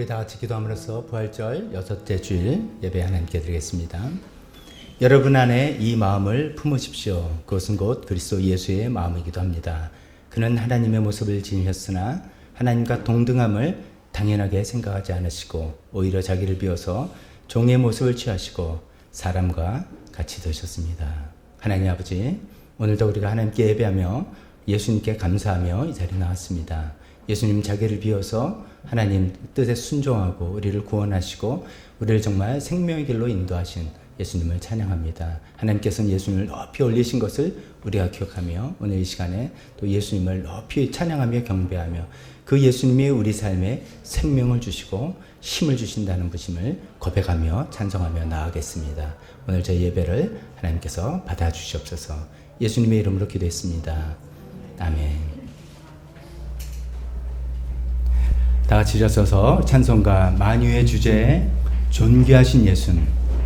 우리 다 같이 기도함으로써 부활절 6째 주일 예배 하나님께 드리겠습니다. 여러분 안에 이 마음을 품으십시오. 그것은 곧 그리스도 예수의 마음이기도 합니다. 그는 하나님의 모습을 지니셨으나 하나님과 동등함을 당연하게 생각하지 않으시고 오히려 자기를 비워서 종의 모습을 취하시고 사람과 같이 되셨습니다. 하나님 아버지, 오늘도 우리가 하나님께 예배하며 예수님께 감사하며 이 자리에 나왔습니다. 예수님 자기를 비워서 하나님 뜻에 순종하고 우리를 구원하시고 우리를 정말 생명의 길로 인도하신 예수님을 찬양합니다. 하나님께서는 예수님을 높이 올리신 것을 우리가 기억하며 오늘 이 시간에 또 예수님을 높이 찬양하며 경배하며 그 예수님이 우리 삶에 생명을 주시고 힘을 주신다는 부심을 고백하며 찬송하며 나아가겠습니다. 오늘 저희 예배를 하나님께서 받아주시옵소서. 예수님의 이름으로 기도했습니다. 아멘. 다 같이 일어서서 찬송가 만유의 주제에 존귀하신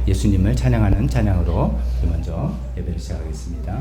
예수님을 찬양하는 찬양으로 먼저 예배를 시작하겠습니다.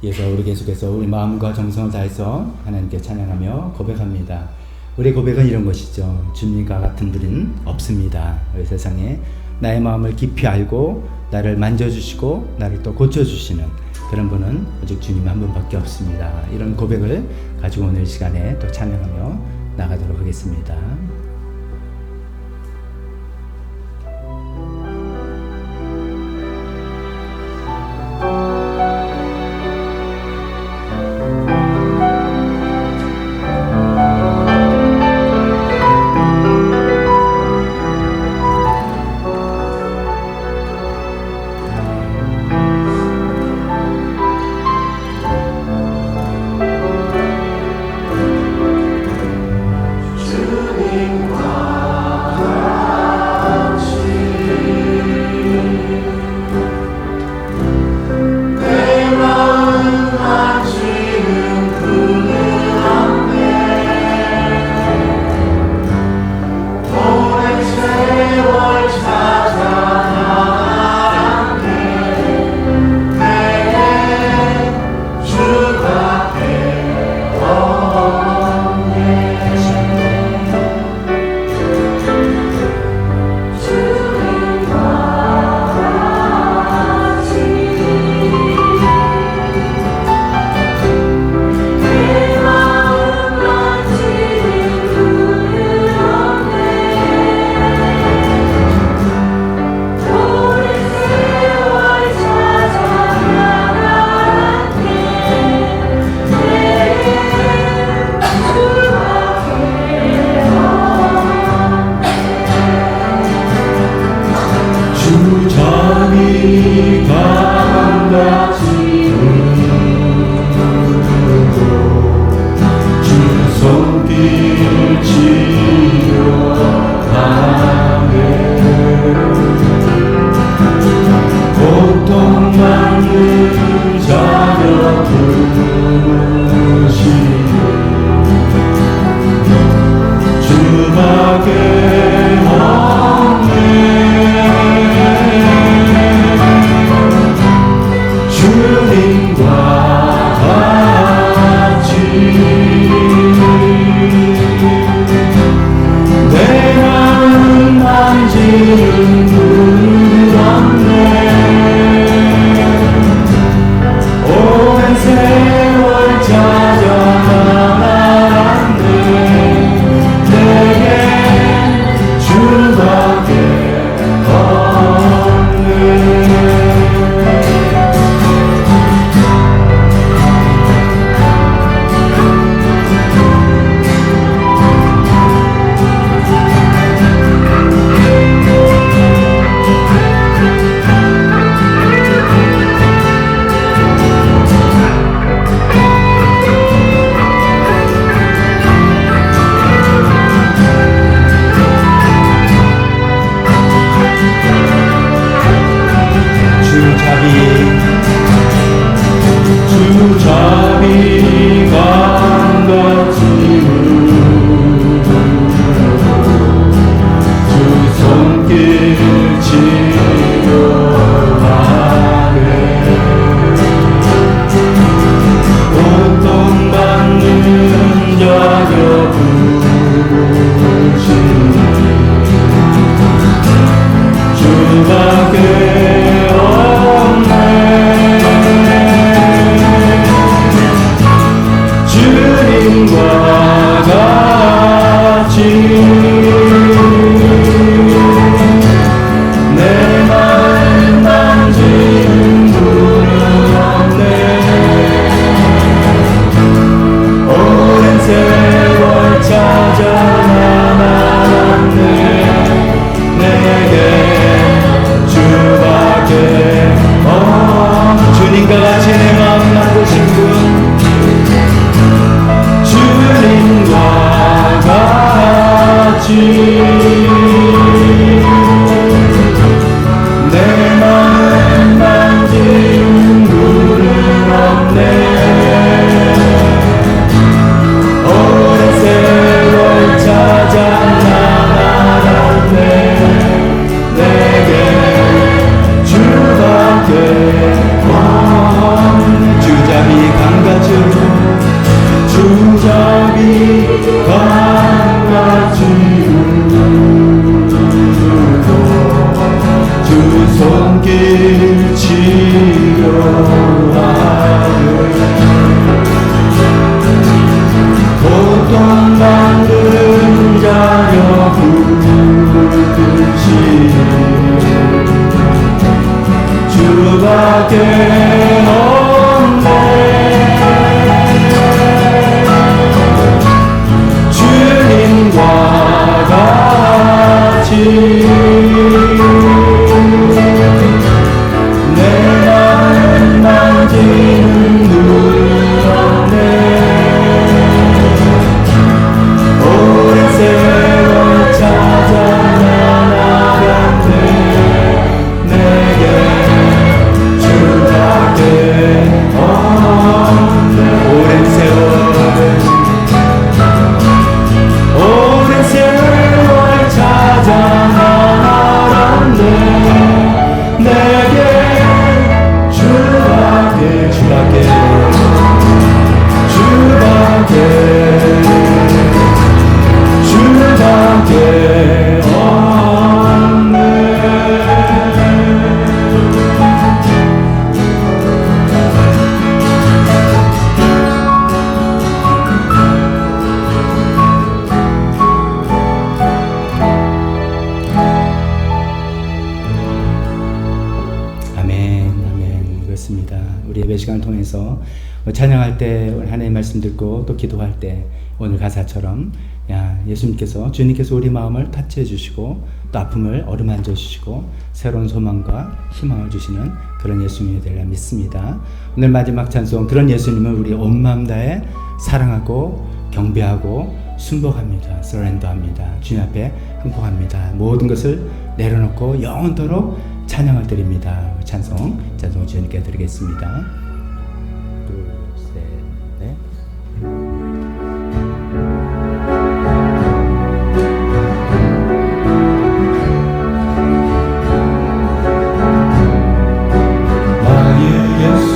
예수와 우리 계속해서 우리 마음과 정성을 다해서 하나님께 찬양하며 고백합니다. 우리 고백은 이런 것이죠. 주님과 같은 분은 없습니다. 이 세상에 나의 마음을 깊이 알고 나를 만져주시고 나를 또 고쳐주시는 그런 분은 오직 주님 한 분밖에 없습니다. 이런 고백을 가지고 오늘 시간에 또 찬양하며 나가도록 하겠습니다. 주님 고통받는 자녀 부르시네 주밖에 없네 주님과 같이 내 마음 만지는 분 없네 오랜 세월 찾아 나왔네 내게 주밖에 없네 주잡이 강같이 주 손길 치료하네 고통받는 자녀 부르시네 주밖에 없네 주님과 같이 내 마음 만지는 분은 없네 오랜 세월 찾아 나왔네 내게 주밖에 주님과 같이 내 마음 나누신 분 주님과 같이 내 마음 만지는 분은 없네 오랜 세월 찾아 나왔네 내게 주밖에 없네 주잡이 강같이 주잡이 강같이 울고 주 손길 치료하네 고통받는 자녀 부르시네 주밖에 없네 주님과 같이 내 마음 만지는 눈은 없네 오랜 세월 찾아 나갔네 내게 주밖에 없네 오랜 세월 찾아 나왔네 내게 주밖에 없네 우리 예배 시간을 통해서 찬양할 때 하나님의 말씀 듣고 또 기도할 때 오늘 가사처럼 예수님께서 주님께서 우리 마음을 타치해 주시고 또 아픔을 어루만져 주시고 새로운 소망과 희망을 주시는 그런 예수님이 되리라 믿습니다. 오늘 마지막 찬송 그런 예수님을 우리 온 마음 다해 사랑하고 경배하고 순복합니다. 서렌더합니다. 주님 앞에 항복합니다. 모든 것을 내려놓고 영원토록 찬양을 드립니다. 찬송 주님께 드리겠습니다. 둘, 셋, 넷. 나의 예수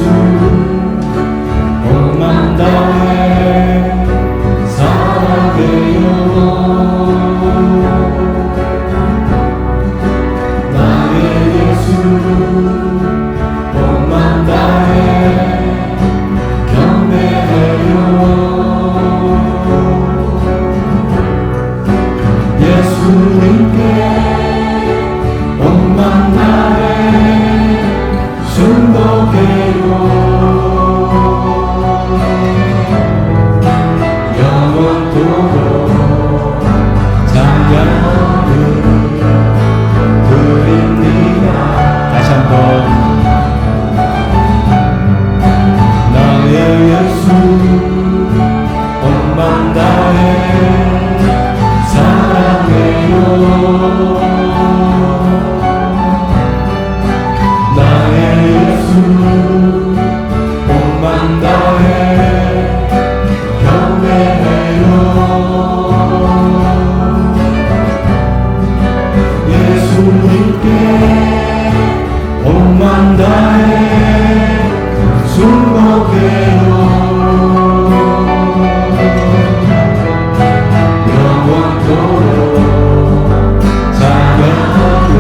온만 다해 사랑해요. 나의 예수 온만 다해 경배해요. 예수님께 온만 다해 순복해요. 영원토록 찬양을 드립니다. 다시 한번 나의 예수 온만 다해 사랑해요. 나의 예수 온만 다해 경배해요. 예수님께 온만 다해 순복해요. 영원토록 찬양을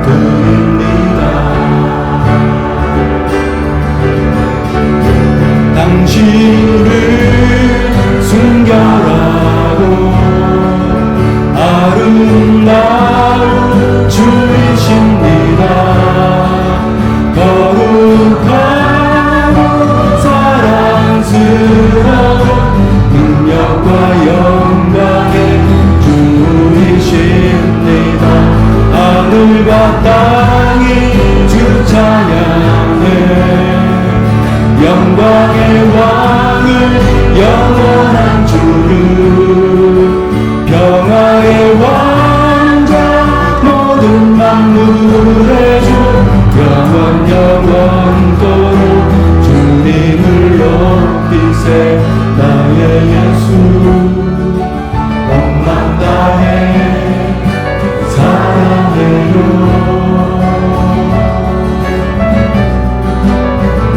드립니다. 당신을 순결하고 아름다운 주이십니다. 거룩하고 사랑스러운 능력과 영광의 주이십니다. 하늘과 땅이 주 찬양해 영광의 왕을 영원한 주를 평화의 왕자 모든 만물의 주 영원 영원토록 주님을 높이세. 나의 예수 온만 다해 사랑해요.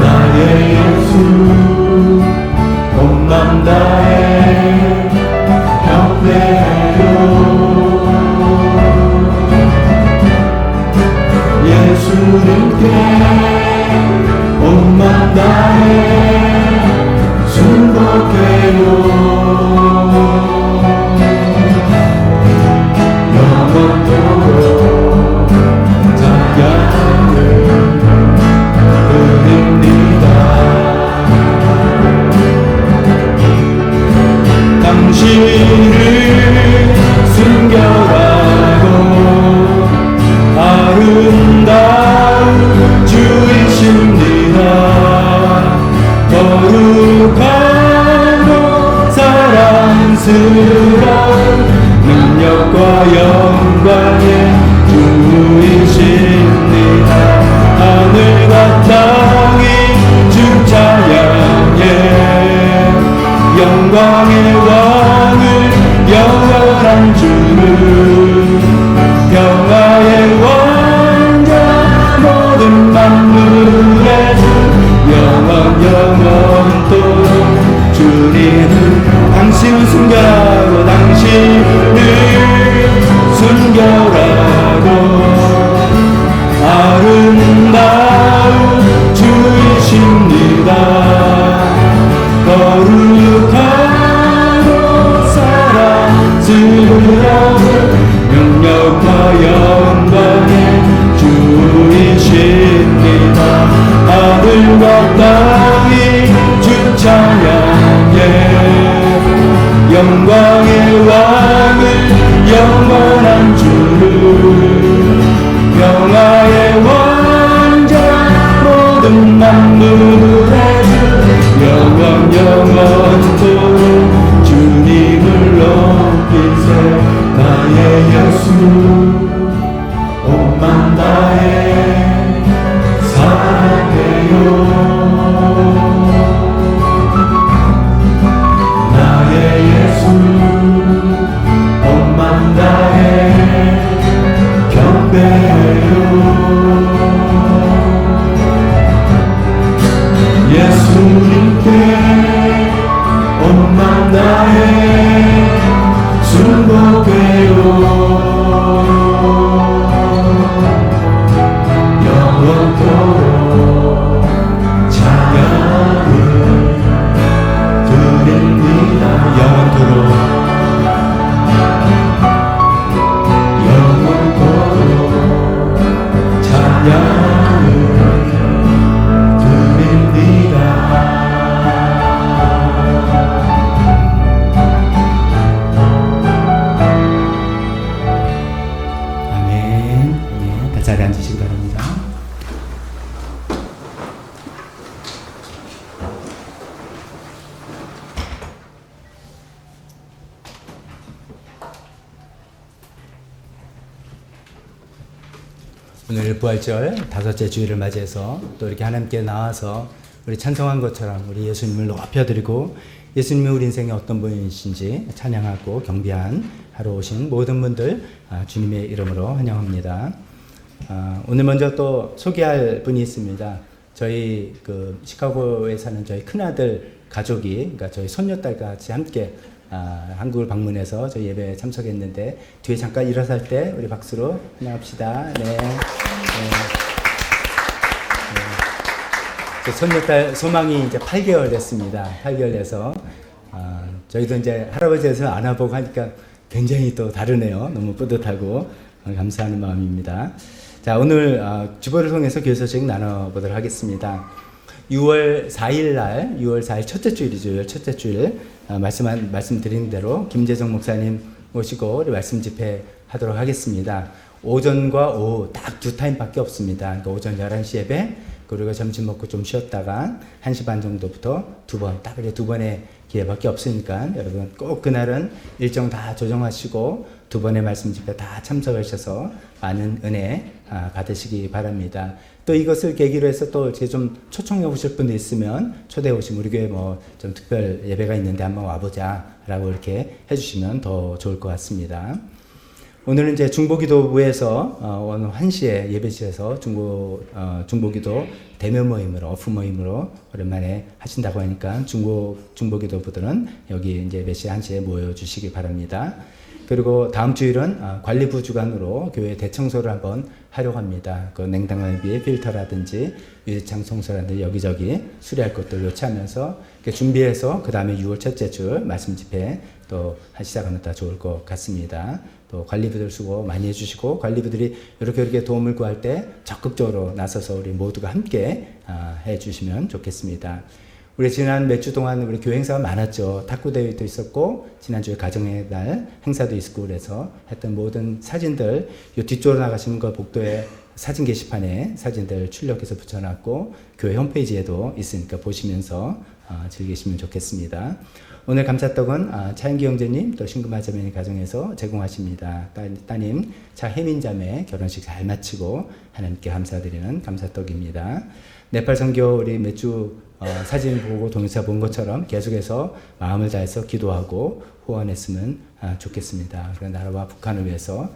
나의 예수 온만 다해 경배해요. 예수님께 온만 다해 순복해요. 영원토록 찬양을 드립니다. 당신을 순결하고 아름다운 주이십니다. 거룩하고 사랑스러운 능력과 영광의 주이십니다. 하늘과 땅이 주 찬양해 영광의 왕을 영원한 주를 평화의 왕자 모든 만물의 주 영원 영원토록 주님은 당신을 순결하고 당신을 순결하고 아름다운 주이십니다. 거룩하고 사랑스러운 능력과 영광의 주이십니다. 하늘과 땅이 주 찬양해 영광의 왕을 영원한 주를 평화의 왕자 모든 만물의 주 영원 영원토록 주 예수 온맘 다해 사랑해요. 나의 예수 온맘 다해 경배해요. 예수님께 온맘 다해 순복해요. 영원토록 찬양을 드립니다. 영원토록 찬양을 드립니다. 아멘. 예, 다 자리에 앉으시기 바랍니다. 오늘 부활절 다섯째 주일을 맞이해서 또 이렇게 하나님께 나와서 우리 찬송한 것처럼 우리 예수님을 높여드리고 예수님이 우리 인생의 어떤 분이신지 찬양하고 경배한 하루 오신 모든 분들 주님의 이름으로 환영합니다. 오늘 먼저 또 소개할 분이 있습니다. 저희 그 시카고에 사는 저희 큰아들 가족이, 그러니까 저희 손녀딸과 같이 함께 한국을 방문해서 저희 예배에 참석했는데 뒤에 잠깐 일어설 때 우리 박수로 환영합시다. 네. 제 손녀딸 소망이 이제 8개월 됐습니다. 8개월 돼서 저희도 이제 할아버지에서 안아보고 하니까 굉장히 또 다르네요. 너무 뿌듯하고 감사하는 마음입니다. 자, 오늘 주보를 통해서 교회 소식 나눠보도록 하겠습니다. 6월 4일 날, 6월 4일 첫째 주일이죠. 6월 첫째 주일 말씀드린 대로 김재정 목사님 모시고 우리 말씀 집회 하도록 하겠습니다. 오전과 오후 딱 두 타임밖에 없습니다. 그러니까 오전 11시 예배, 그리고 점심 먹고 좀 쉬었다가 1시 반 정도부터 두 번, 딱 이렇게 두 번의 기회밖에 없으니까 여러분 꼭 그날은 일정 다 조정하시고 두 번의 말씀 집회 다 참석하셔서 많은 은혜 받으시기 바랍니다. 또 이것을 계기로 해서 또 이렇게 좀 초청해 오실 분도 있으면 초대해 오시면 우리 교회 뭐 좀 특별 예배가 있는데 한번 와보자 라고 이렇게 해주시면 더 좋을 것 같습니다. 오늘은 이제 중보기도부에서 오늘 1시에 예배실에서 중보기도 대면 모임으로, 오프 모임으로 오랜만에 하신다고 하니까 중보기도부들은 여기 이제 예배실 1시에 모여주시기 바랍니다. 그리고 다음 주일은 관리부 주관으로 교회 대청소를 한번 하려고 합니다. 그 냉장고비 필터라든지 유리창 청소라든지 여기저기 수리할 것들 요청하면서 준비해서 그 다음에 6월 첫째 주 말씀 집회 또 시작하면 더 좋을 것 같습니다. 또 관리부들 수고 많이 해주시고 관리부들이 이렇게 도움을 구할 때 적극적으로 나서서 우리 모두가 함께 해주시면 좋겠습니다. 우리 지난 몇 주 동안 우리 교회 행사가 많았죠. 탁구 대회도 있었고 지난주에 가정의 날 행사도 있었고 그래서 했던 모든 사진들 요 뒤쪽으로 나가시는 거 복도에 사진 게시판에 사진들 출력해서 붙여놨고 교회 홈페이지에도 있으니까 보시면서 즐기시면 좋겠습니다. 오늘 감사떡은 차인기 형제님 또 신금아자매님 가정에서 제공하십니다. 따님 차혜민 자매 결혼식 잘 마치고 하나님께 감사드리는 감사떡입니다. 네팔 선교 우리 몇 주 사진 보고 동영상 본 것처럼 계속해서 마음을 다해서 기도하고 후원했으면 좋겠습니다. 그런 나라와 북한을 위해서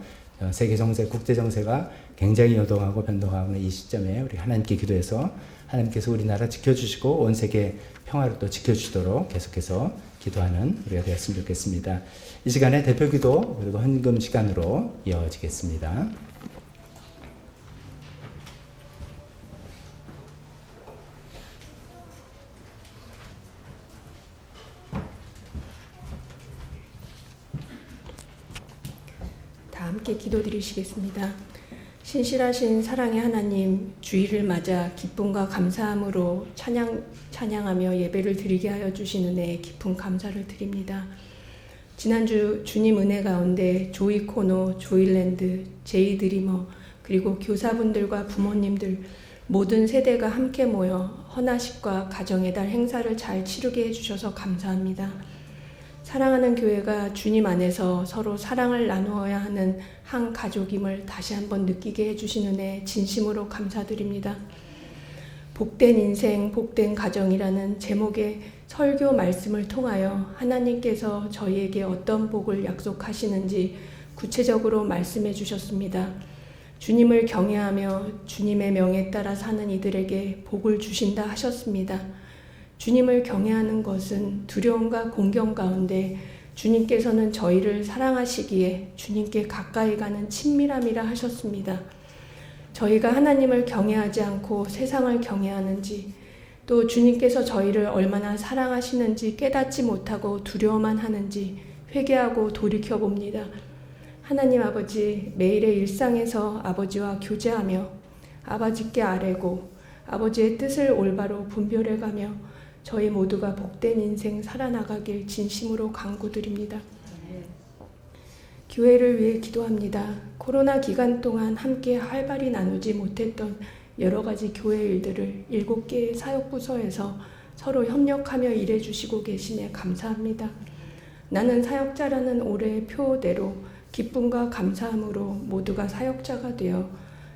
세계 정세, 국제 정세가 굉장히 요동하고 변동하고 있는 이 시점에 우리 하나님께 기도해서 하나님께서 우리나라 지켜주시고 온 세계 평화를 또 지켜주시도록 계속해서 기도하는 우리가 되었으면 좋겠습니다. 이 시간에 대표기도 그리고 헌금 시간으로 이어지겠습니다. 다 함께 기도드리시겠습니다. 신실하신 사랑의 하나님, 주일을 맞아 기쁨과 감사함으로 찬양하며 예배를 드리게 하여 주신 은혜에 깊은 감사를 드립니다. 지난주 주님 은혜 가운데 조이코노, 조일랜드, 제이드리머 그리고 교사분들과 부모님들 모든 세대가 함께 모여 헌화식과 가정의 달 행사를 잘 치르게 해주셔서 감사합니다. 사랑하는 교회가 주님 안에서 서로 사랑을 나누어야 하는 한 가족임을 다시 한번 느끼게 해주신 은혜 진심으로 감사드립니다. 복된 인생, 복된 가정이라는 제목의 설교 말씀을 통하여 하나님께서 저희에게 어떤 복을 약속하시는지 구체적으로 말씀해 주셨습니다. 주님을 경외하며 주님의 명에 따라 사는 이들에게 복을 주신다 하셨습니다. 주님을 경외하는 것은 두려움과 공경 가운데 주님께서는 저희를 사랑하시기에 주님께 가까이 가는 친밀함이라 하셨습니다. 저희가 하나님을 경외하지 않고 세상을 경외하는지, 또 주님께서 저희를 얼마나 사랑하시는지 깨닫지 못하고 두려워만 하는지 회개하고 돌이켜봅니다. 하나님 아버지, 매일의 일상에서 아버지와 교제하며 아버지께 아뢰고 아버지의 뜻을 올바로 분별해가며 저희 모두가 복된 인생 살아나가길 진심으로 간구드립니다. 교회를 위해 기도합니다. 코로나 기간 동안 함께 활발히 나누지 못했던 여러 가지 교회 일들을 7개의 사역부서에서 서로 협력하며 일해주시고 계시네 감사합니다. 나는 사역자라는 올해의 표대로 기쁨과 감사함으로 모두가 사역자가 되어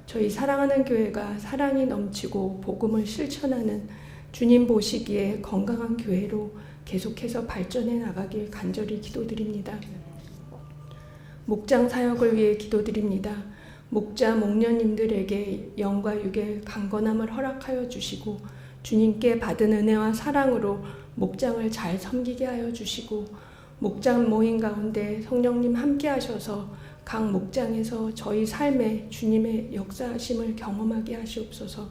저희 사랑하는 교회가 사랑이 넘치고 복음을 실천하는 주님 보시기에 건강한 교회로 계속해서 발전해 나가길 간절히 기도드립니다. 목장 사역을 위해 기도드립니다. 목자, 목녀님들에게 영과 육의 강건함을 허락하여 주시고 주님께 받은 은혜와 사랑으로 목장을 잘 섬기게 하여 주시고 목장 모임 가운데 성령님 함께 하셔서 각 목장에서 저희 삶에 주님의 역사하심을 경험하게 하시옵소서.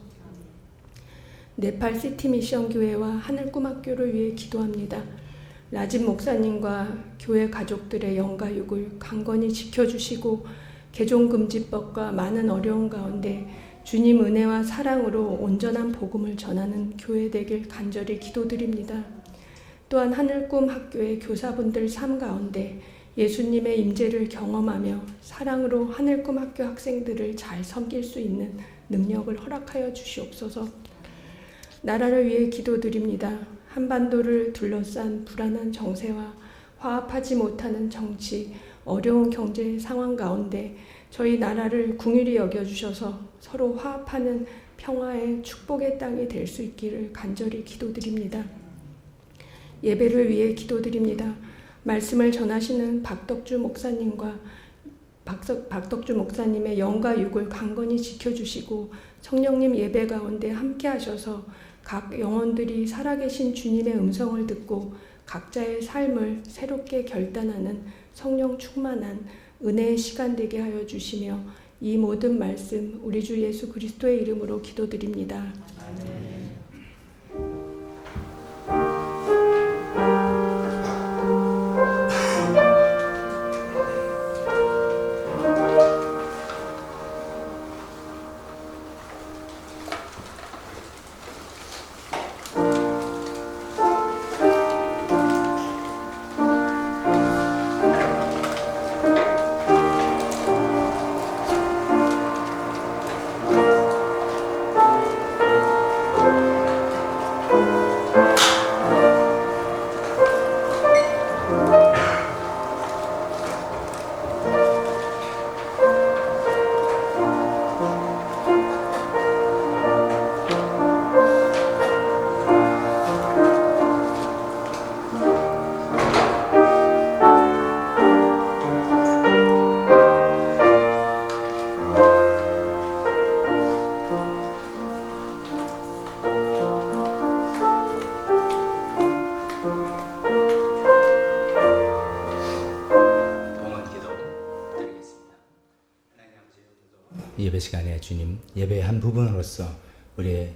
네팔 시티 미션 교회와 하늘꿈학교를 위해 기도합니다. 라집 목사님과 교회 가족들의 영과 육을 강건히 지켜주시고 개종금지법과 많은 어려움 가운데 주님 은혜와 사랑으로 온전한 복음을 전하는 교회 되길 간절히 기도드립니다. 또한 하늘꿈 학교의 교사분들 삶 가운데 예수님의 임재를 경험하며 사랑으로 하늘꿈 학교 학생들을 잘 섬길 수 있는 능력을 허락하여 주시옵소서. 나라를 위해 기도드립니다. 한반도를 둘러싼 불안한 정세와 화합하지 못하는 정치, 어려운 경제 상황 가운데 저희 나라를 긍휼히 여겨주셔서 서로 화합하는 평화의 축복의 땅이 될 수 있기를 간절히 기도드립니다. 예배를 위해 기도드립니다. 말씀을 전하시는 박덕주 목사님과 박덕주 목사님의 영과 육을 강건히 지켜주시고 성령님 예배 가운데 함께 하셔서 각 영혼들이 살아계신 주님의 음성을 듣고 각자의 삶을 새롭게 결단하는 성령 충만한 은혜의 시간 되게 하여 주시며 이 모든 말씀 우리 주 예수 그리스도의 이름으로 기도드립니다. 아멘. 예배 시간에 주님 예배의 한 부분으로서 우리의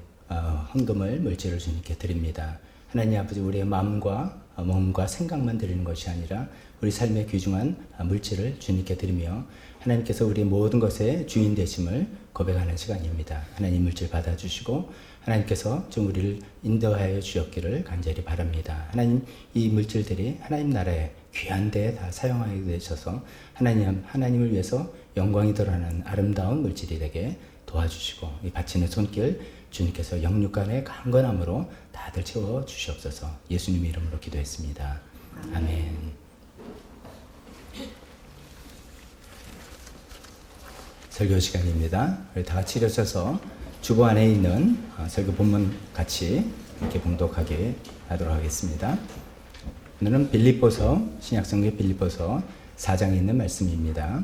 헌금을 물질을 주님께 드립니다. 하나님 아버지, 우리의 마음과 몸과 생각만 드리는 것이 아니라 우리 삶의 귀중한 물질을 주님께 드리며 하나님께서 우리 모든 것의 주인 되심을 고백하는 시간입니다. 하나님 물질 받아주시고 하나님께서 좀 우리를 인도하여 주셨기를 간절히 바랍니다. 하나님, 이 물질들이 하나님 나라의 귀한 데에 다 사용하게 되셔서 하나님을 위해서 영광이 드러나는 아름다운 물질이 되게 도와주시고 이 바치는 손길 주님께서 영육간의 강건함으로 다들 채워 주시옵소서. 예수님 이름으로 기도했습니다. 아멘. 설교 시간입니다. 우리 다 같이 일어서서 주보 안에 있는 설교 본문 같이 이렇게 봉독하게 하도록 하겠습니다. 오늘은 빌립보서, 신약성경 빌립보서 4장에 있는 말씀입니다.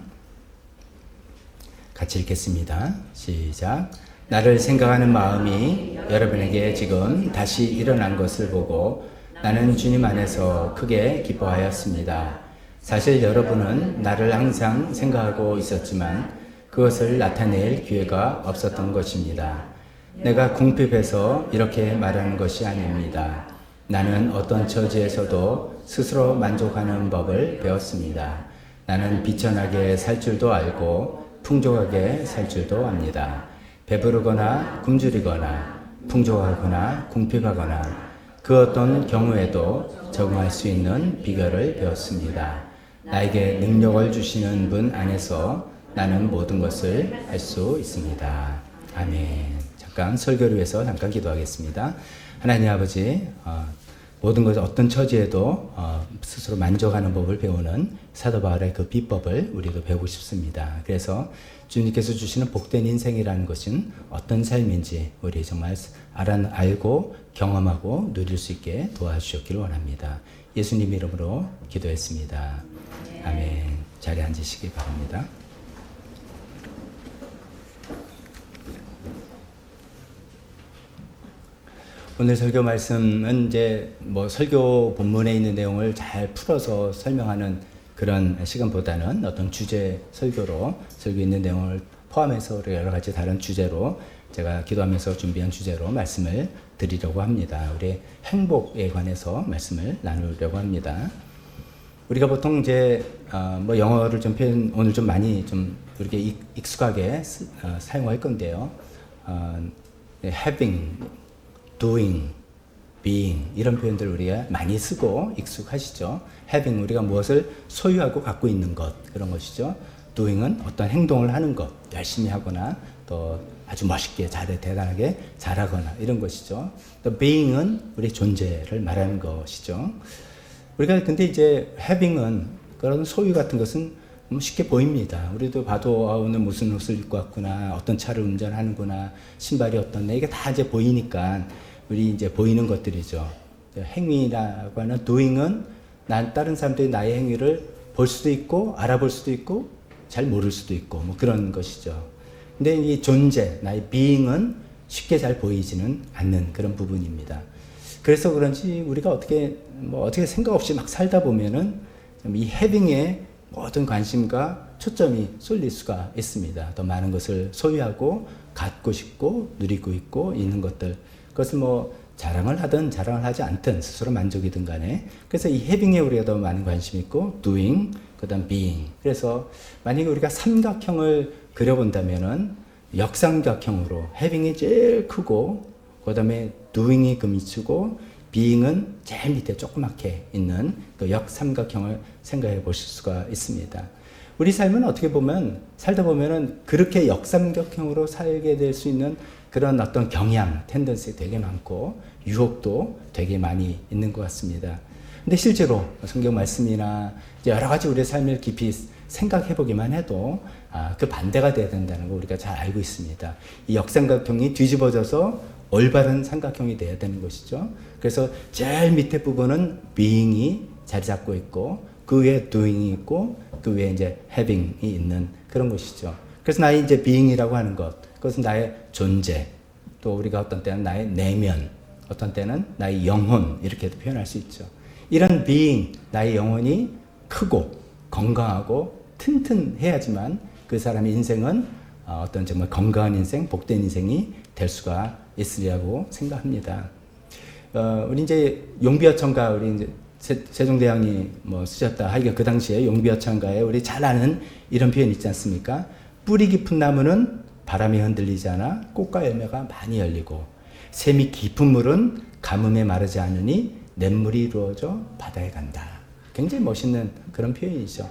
같이 읽겠습니다. 시작. 나를 생각하는 마음이 여러분에게 지금 다시 일어난 것을 보고 나는 주님 안에서 크게 기뻐하였습니다. 사실 여러분은 나를 항상 생각하고 있었지만 그것을 나타낼 기회가 없었던 것입니다. 내가 궁핍해서 이렇게 말하는 것이 아닙니다. 나는 어떤 처지에서도 스스로 만족하는 법을 배웠습니다. 나는 비천하게 살 줄도 알고 풍족하게 살 줄도 압니다. 배부르거나 굶주리거나 풍족하거나 궁핍하거나 그 어떤 경우에도 적응할 수 있는 비결을 배웠습니다. 나에게 능력을 주시는 분 안에서 나는 모든 것을 할 수 있습니다. 아멘. 잠깐 설교를 위해서 잠깐 기도하겠습니다. 하나님 아버지, 모든 것 어떤 처지에도 스스로 만족하는 법을 배우는 사도 바울의 그 비법을 우리도 배우고 싶습니다. 그래서 주님께서 주시는 복된 인생이라는 것은 어떤 삶인지 우리 정말 알고 경험하고 누릴 수 있게 도와주셨기를 원합니다. 예수님 이름으로 기도했습니다. 아멘. 자리에 앉으시기 바랍니다. 오늘 설교 말씀은 이제 설교 본문에 있는 내용을 잘 풀어서 설명하는 그런 시간보다는 어떤 주제 설교 있는 내용을 포함해서 여러 가지 다른 주제로 제가 기도하면서 준비한 주제로 말씀을 드리려고 합니다. 우리 행복에 관해서 말씀을 나누려고 합니다. 우리가 보통 이제 영어를 좀 오늘 좀 많이 좀 이렇게 익숙하게 사용할 건데요. having, doing, being 이런 표현들 우리가 많이 쓰고 익숙하시죠. having 우리가 무엇을 소유하고 갖고 있는 것 그런 것이죠. doing은 어떤 행동을 하는 것 열심히 하거나 또 아주 멋있게 대단하게 잘하거나 이런 것이죠. 또 being은 우리 존재를 말하는 것이죠. 우리가 근데 이제 having은 그런 소유 같은 것은 쉽게 보입니다. 우리도 봐도 오늘 무슨 옷을 입고 왔구나, 어떤 차를 운전하는구나, 신발이 어떻네 이게 다 이제 보이니까 우리 이제 보이는 것들이죠. 행위라고 하는 doing은 다른 사람들이 나의 행위를 볼 수도 있고 알아볼 수도 있고 잘 모를 수도 있고 그런 것이죠. 근데 이 존재, 나의 being은 쉽게 잘 보이지는 않는 그런 부분입니다. 그래서 그런지 우리가 어떻게 생각 없이 막 살다 보면은 이 having에 모든 관심과 초점이 쏠릴 수가 있습니다. 더 많은 것을 소유하고 갖고 싶고 누리고 있고 있는 것들. 그것을 자랑을 하든 자랑을 하지 않든 스스로 만족이든 간에. 그래서 이 having에 우리가 더 많은 관심이 있고 doing, 그 다음 being. 그래서 만약에 우리가 삼각형을 그려본다면은 역삼각형으로 having이 제일 크고 그 다음에 doing이 그 밑이고 being은 제일 밑에 조그맣게 있는 그 역삼각형을 생각해 보실 수가 있습니다. 우리 삶은 어떻게 보면 살다 보면은 그렇게 역삼각형으로 살게 될 수 있는 그런 어떤 경향, 텐던시 되게 많고 유혹도 되게 많이 있는 것 같습니다. 근데 실제로 성경 말씀이나 여러 가지 우리의 삶을 깊이 생각해 보기만 해도 그 반대가 돼야 된다는 거 우리가 잘 알고 있습니다. 이 역삼각형이 뒤집어져서 올바른 삼각형이 돼야 되는 것이죠. 그래서 제일 밑에 부분은 being이 자리 잡고 있고 그 위에 doing이 있고 그 위에 이제 having이 있는 그런 것이죠. 그래서 나의 이제 being이라고 하는 것, 그것은 나의 존재, 또 우리가 어떤 때는 나의 내면, 어떤 때는 나의 영혼 이렇게도 표현할 수 있죠. 이런 being, 나의 영혼이 크고 건강하고 튼튼해야지만 그 사람의 인생은 어떤 정말 건강한 인생, 복된 인생이 될 수가 있으리라고 생각합니다. 우리 이제 용비어천가 우리 이제 세종대왕이 쓰셨다 하기가 그 당시에 용비어천가에 우리 잘 아는 이런 표현 있지 않습니까? 뿌리 깊은 나무는 바람에 흔들리지 않아 꽃과 열매가 많이 열리고 샘이 깊은 물은 가뭄에 마르지 않으니 냇물이 이루어져 바다에 간다. 굉장히 멋있는 그런 표현이죠.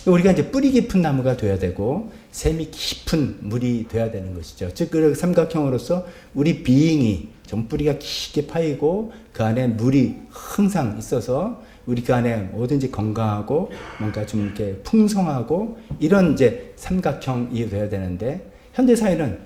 우리가 이제 뿌리 깊은 나무가 돼야 되고 샘이 깊은 물이 돼야 되는 것이죠. 즉, 그 삼각형으로서 우리 비잉이 좀 뿌리가 깊게 파이고 그 안에 물이 항상 있어서 우리 그 안에 뭐든지 건강하고 뭔가 좀 이렇게 풍성하고 이런 이제 삼각형이 돼야 되는데 현대 사회는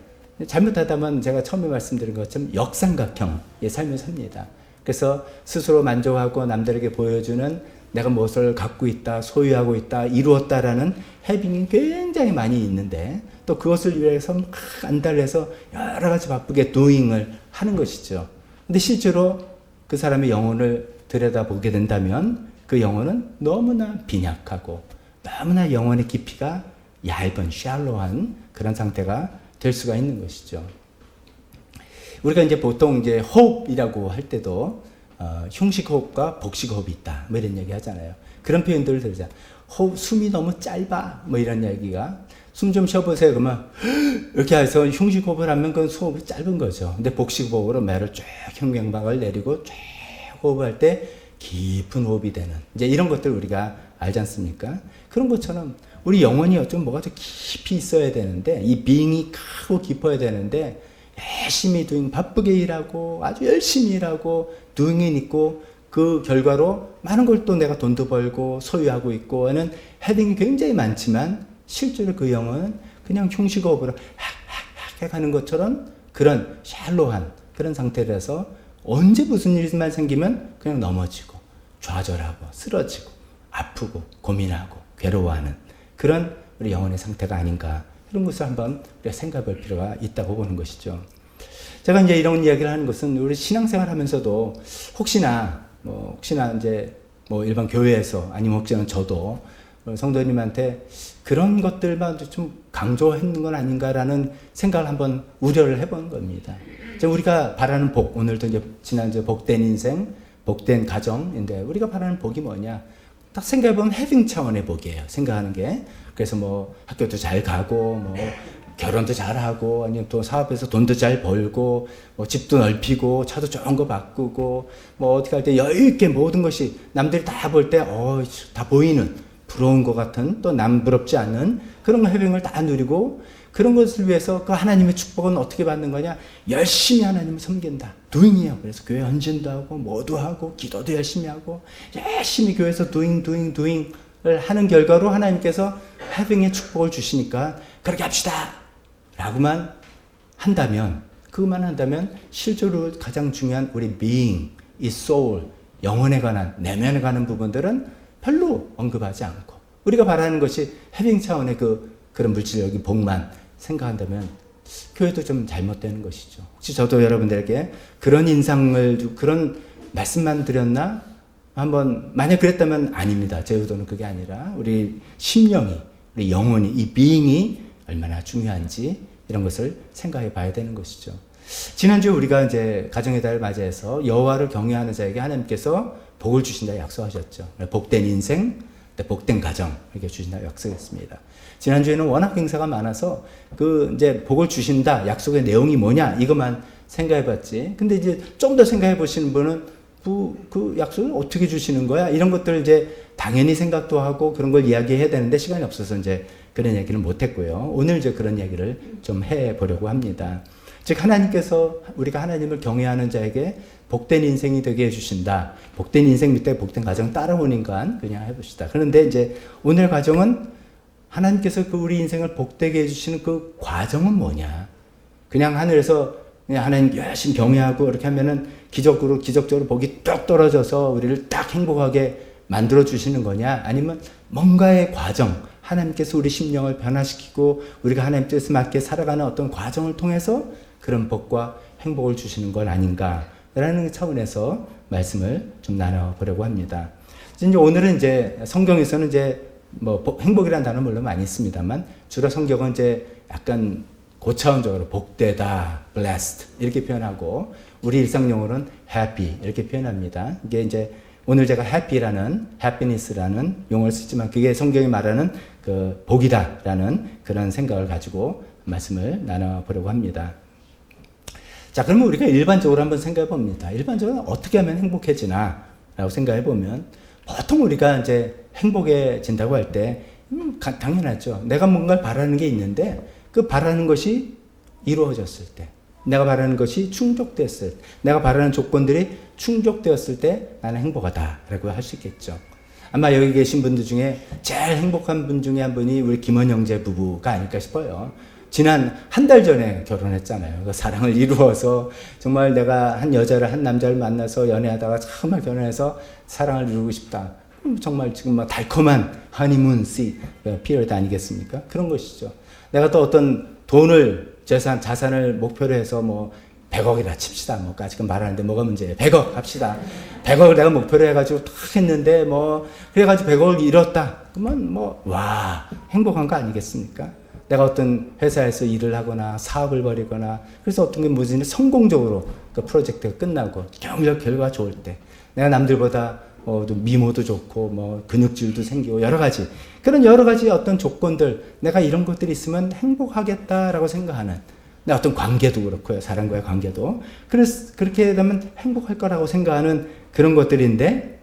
잘못하다면 제가 처음에 말씀드린 것처럼 역삼각형의 삶을 삽니다. 그래서 스스로 만족하고 남들에게 보여주는 내가 무엇을 갖고 있다, 소유하고 있다, 이루었다라는 해빙이 굉장히 많이 있는데 또 그것을 위해서 막 안달해서 여러 가지 바쁘게 doing을 하는 것이죠. 근데 실제로 그 사람의 영혼을 들여다보게 된다면 그 영혼은 너무나 빈약하고 너무나 영혼의 깊이가 얇은, 샬로한 그런 상태가 될 수가 있는 것이죠. 우리가 이제 보통 이제 호흡이라고 할 때도 흉식 호흡과 복식 호흡이 있다. 뭐 이런 얘기 하잖아요. 그런 표현들을 들자. 호흡, 숨이 너무 짧아. 뭐 이런 얘기가. 숨 좀 쉬어보세요. 그러면 이렇게 해서 흉식 호흡을 하면 그건 호흡이 짧은 거죠. 근데 복식 호흡으로 매를 쫙 흉경박을 내리고 쫙 호흡할 때 깊은 호흡이 되는 이제 이런 것들 우리가 알지 않습니까? 그런 것처럼 우리 영혼이 어쩜 뭐가 더 깊이 있어야 되는데 이 being이 크고 깊어야 되는데 열심히 doing, 바쁘게 일하고 아주 열심히 일하고 doing이 있고 그 결과로 많은 걸 또 내가 돈도 벌고 소유하고 있고 하는 헤딩이 굉장히 많지만 실제로 그 영혼은 그냥 흉식호흡으로 학학학 해가는 것처럼 그런 샬로한 그런 상태라서 언제 무슨 일만 생기면 그냥 넘어지고 좌절하고 쓰러지고 아프고 고민하고 괴로워하는 그런 우리 영혼의 상태가 아닌가 이런 것을 한번 우리가 생각해 볼 필요가 있다고 보는 것이죠. 제가 이제 이런 이야기를 하는 것은 우리 신앙생활 하면서도 혹시나 이제 뭐 일반 교회에서 아니면 혹시나 저도 성도님한테 그런 것들만 좀 강조했는 건 아닌가라는 생각을 한번 우려를 해본 겁니다. 우리가 바라는 복, 오늘도 이제 지난주에 복된 인생, 복된 가정인데 우리가 바라는 복이 뭐냐? 딱 생각해보면 해빙 차원의 복이에요. 생각하는 게. 그래서 뭐 학교도 잘 가고, 뭐 결혼도 잘 하고, 아니면 또 사업에서 돈도 잘 벌고, 뭐 집도 넓히고, 차도 좋은 거 바꾸고, 뭐 어디 갈 때 여유 있게 모든 것이 남들이 다 볼 때, 다 보이는 부러운 것 같은 또 남 부럽지 않은 그런 해빙을 다 누리고 그런 것을 위해서 그 하나님의 축복은 어떻게 받는 거냐? 열심히 하나님을 섬긴다. doing이에요. 그래서 교회 헌신도 하고 뭐도 하고 기도도 열심히 하고 열심히 교회에서 doing을 하는 결과로 하나님께서 having의 축복을 주시니까 그렇게 합시다. 라고만 한다면 그것만 한다면 실제로 가장 중요한 우리 being, 이 soul, 영혼에 관한 내면에 관한 부분들은 별로 언급하지 않고 우리가 바라는 것이 having 차원의 그런 물질적인 복만 생각한다면 교회도 좀 잘못되는 것이죠. 혹시 저도 여러분들에게 그런 인상을 그런 말씀만 드렸나? 한번 만약 그랬다면 아닙니다. 제 의도는 그게 아니라 우리 심령이 우리 영혼이 이 being이 얼마나 중요한지 이런 것을 생각해 봐야 되는 것이죠. 지난주에 우리가 이제 가정의 달을 맞이해서 여호와를 경외하는 자에게 하나님께서 복을 주신다 약속하셨죠. 복된 인생, 복된 가정 이렇게 주신다 약속했습니다. 지난주에는 워낙 행사가 많아서 이제 복을 주신다 약속의 내용이 뭐냐 이것만 생각해봤지. 근데 이제 좀 더 생각해보시는 분은 그 약속을 어떻게 주시는 거야? 이런 것들을 이제 당연히 생각도 하고 그런 걸 이야기해야 되는데 시간이 없어서 이제 그런 얘기를 못했고요. 오늘 이제 그런 얘기를 좀 해보려고 합니다. 즉 하나님께서 우리가 하나님을 경외하는 자에게 복된 인생이 되게 해주신다. 복된 인생 밑에 복된 가정 따라오니까 그냥 해봅시다. 그런데 이제 오늘 과정은 하나님께서 우리 인생을 복되게 해주시는 그 과정은 뭐냐? 그냥 하늘에서 그냥 하나님 열심히 경외하고 이렇게 하면은 기적적으로 복이 뚝 떨어져서 우리를 딱 행복하게 만들어 주시는 거냐? 아니면 뭔가의 과정, 하나님께서 우리 심령을 변화시키고 우리가 하나님 뜻에 맞게 살아가는 어떤 과정을 통해서 그런 복과 행복을 주시는 건 아닌가라는 차원에서 말씀을 좀 나눠보려고 합니다. 이제 오늘은 이제 성경에서는 이제 뭐 행복이라는 단어 물론 많이 있습니다만 주로 성경은 이제 약간 고차원적으로 복되다, blessed 이렇게 표현하고 우리 일상용어로는 happy 이렇게 표현합니다. 이게 이제 오늘 제가 happiness라는 용어를 쓰지만 그게 성경이 말하는 그 복이다라는 그런 생각을 가지고 말씀을 나눠보려고 합니다. 자, 그러면 우리가 일반적으로 한번 생각해 봅니다. 일반적으로 어떻게 하면 행복해지나 라고 생각해 보면 보통 우리가 이제 행복해진다고 할 때 당연하죠. 내가 뭔가를 바라는 게 있는데 그 바라는 것이 이루어졌을 때, 내가 바라는 것이 충족됐을 때, 내가 바라는 조건들이 충족되었을 때 나는 행복하다라고 할 수 있겠죠. 아마 여기 계신 분들 중에 제일 행복한 분 중에 한 분이 우리 김원 형제 부부가 아닐까 싶어요. 지난 한 달 전에 결혼했잖아요. 그 사랑을 이루어서 정말 내가 한 여자를 한 남자를 만나서 연애하다가 정말 결혼해서 사랑을 이루고 싶다. 정말 지금 막 달콤한 허니문 피리어드 아니겠습니까? 그런 것이죠. 내가 또 어떤 돈을 자산을 목표로 해서 뭐 100억이라 칩시다. 뭐 지금 말하는데 뭐가 문제예요? 100억 합시다. 100억을 내가 목표로 해가지고 탁 했는데 뭐 그래가지고 100억을 잃었다. 그러면 뭐 와 행복한 거 아니겠습니까? 내가 어떤 회사에서 일을 하거나 사업을 벌이거나 그래서 어떤 게 무슨 성공적으로 그 프로젝트가 끝나고 경력 결과 좋을 때 내가 남들보다 미모도 좋고 뭐 근육질도 생기고 여러 가지 그런 여러 가지 어떤 조건들 내가 이런 것들이 있으면 행복하겠다라고 생각하는 어떤 관계도 그렇고요. 사람과의 관계도. 그래서 그렇게 되면 행복할 거라고 생각하는 그런 것들인데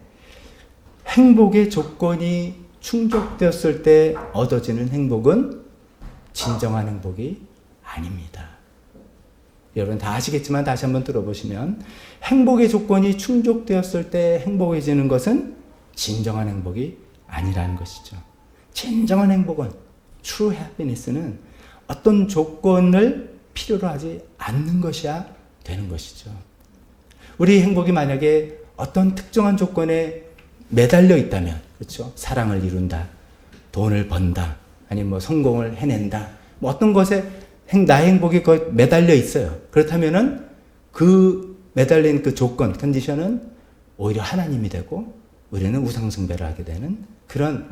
행복의 조건이 충족되었을 때 얻어지는 행복은 진정한 행복이 아닙니다. 여러분 다 아시겠지만 다시 한번 들어보시면 행복의 조건이 충족되었을 때 행복해지는 것은 진정한 행복이 아니라는 것이죠. 진정한 행복은 true happiness는 어떤 조건을 필요로 하지 않는 것이야 되는 것이죠. 우리 행복이 만약에 어떤 특정한 조건에 매달려 있다면, 그렇죠? 사랑을 이룬다, 돈을 번다, 아니면 뭐 성공을 해낸다, 뭐 어떤 것에 나의 행복이 거의 매달려 있어요. 그렇다면은 그 매달린 그 조건, 컨디션은 오히려 하나님이 되고 우리는 우상숭배를 하게 되는 그런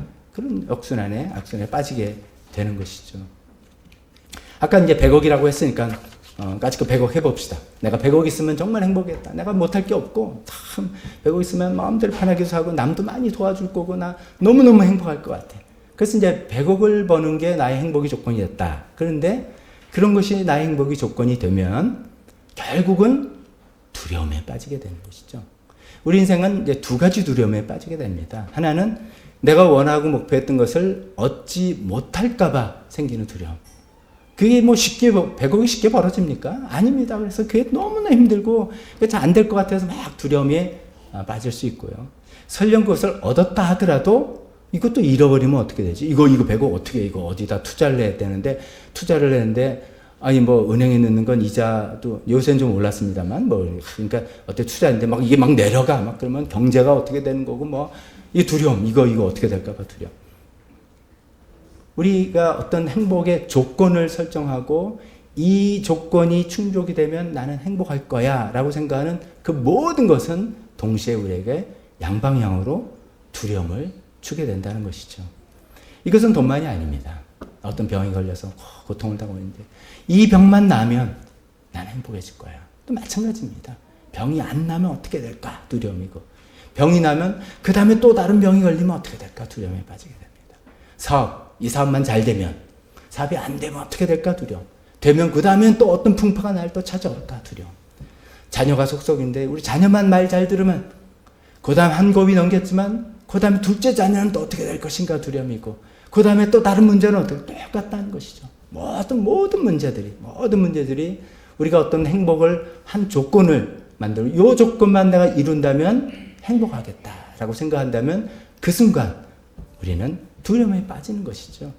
악순환에 빠지게 되는 것이죠. 아까 이제 100억이라고 했으니까 같이 그 100억 해봅시다. 내가 100억 있으면 정말 행복했다. 내가 못할 게 없고 참 100억 있으면 마음대로 편하게 사고 남도 많이 도와줄 거고 나 너무너무 행복할 것 같아. 그래서 이제 100억을 버는 게 나의 행복의 조건이 됐다. 그런데 그런 것이 나의 행복의 조건이 되면 결국은 두려움에 빠지게 되는 것이죠. 우리 인생은 이제 두 가지 두려움에 빠지게 됩니다. 하나는 내가 원하고 목표했던 것을 얻지 못할까봐 생기는 두려움. 그게 뭐 100억이 쉽게 벌어집니까? 아닙니다. 그래서 그게 너무나 힘들고 잘 안 될 것 같아서 막 두려움에 빠질 수 있고요. 설령 그것을 얻었다 하더라도 이것도 잃어버리면 어떻게 되지? 이거 100억 어떻게 이거 어디다 투자를 해야 되는데 투자를 했는데 아니 뭐 은행에 넣는 건 이자도 요새는 좀 올랐습니다만 뭐 그러니까 어떻게 투자했는데 막 이게 막 내려가 막 그러면 경제가 어떻게 되는 거고 뭐 이 두려움 이거 어떻게 될까 봐 두려움. 우리가 어떤 행복의 조건을 설정하고 이 조건이 충족이 되면 나는 행복할 거야 라고 생각하는 그 모든 것은 동시에 우리에게 양방향으로 두려움을 주게 된다는 것이죠. 이것은 돈만이 아닙니다. 어떤 병이 걸려서 고통을 당하고 있는데 이 병만 나면 나는 행복해질 거야. 또 마찬가지입니다. 병이 안 나면 어떻게 될까? 두려움이고 병이 나면 그 다음에 또 다른 병이 걸리면 어떻게 될까? 두려움에 빠지게 됩니다. 이 사업만 잘 되면 사업이 안 되면 어떻게 될까? 두려움. 되면 그 다음엔 또 어떤 풍파가 날 또 찾아올까? 두려움. 자녀가 속속인데 우리 자녀만 말 잘 들으면 그 다음 한 고비 넘겼지만 그 다음에 둘째 자녀는 또 어떻게 될 것인가? 두려움이고 그 다음에 또 다른 문제는 어떻게 똑같다는 것이죠. 모든 문제들이 우리가 어떤 행복을 한 조건을 만들고 이 조건만 내가 이룬다면 행복하겠다라고 생각한다면 그 순간 우리는 두려움에 빠지는 것이죠.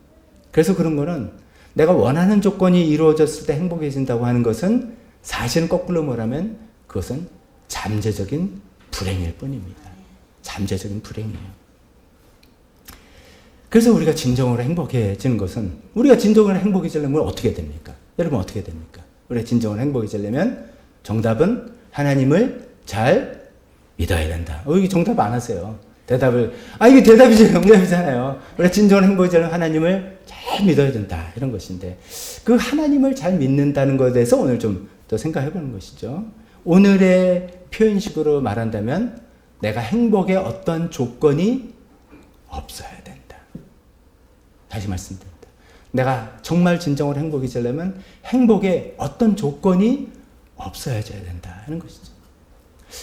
그래서 그런 거는 내가 원하는 조건이 이루어졌을 때 행복해진다고 하는 것은 사실은 거꾸로 말하면 그것은 잠재적인 불행일 뿐입니다. 잠재적인 불행이에요. 그래서 우리가 진정으로 행복해지는 것은 우리가 진정으로 행복해지려면 어떻게 됩니까? 여러분 어떻게 됩니까? 우리가 진정으로 행복해지려면 정답은 하나님을 잘 믿어야 된다. 이게 정답 안 하세요. 대답을 이게 대답이죠. 정답이잖아요. 우리가 진정으로 행복해지려면 하나님을 잘 믿어야 된다. 이런 것인데 그 하나님을 잘 믿는다는 것에 대해서 오늘 좀 더 생각해 보는 것이죠. 오늘의 표현식으로 말한다면 내가 행복의 어떤 조건이 없어야 된다. 다시 말씀드립니다. 내가 정말 진정으로 행복해지려면 행복의 어떤 조건이 없어야져야 된다 하는 것이죠.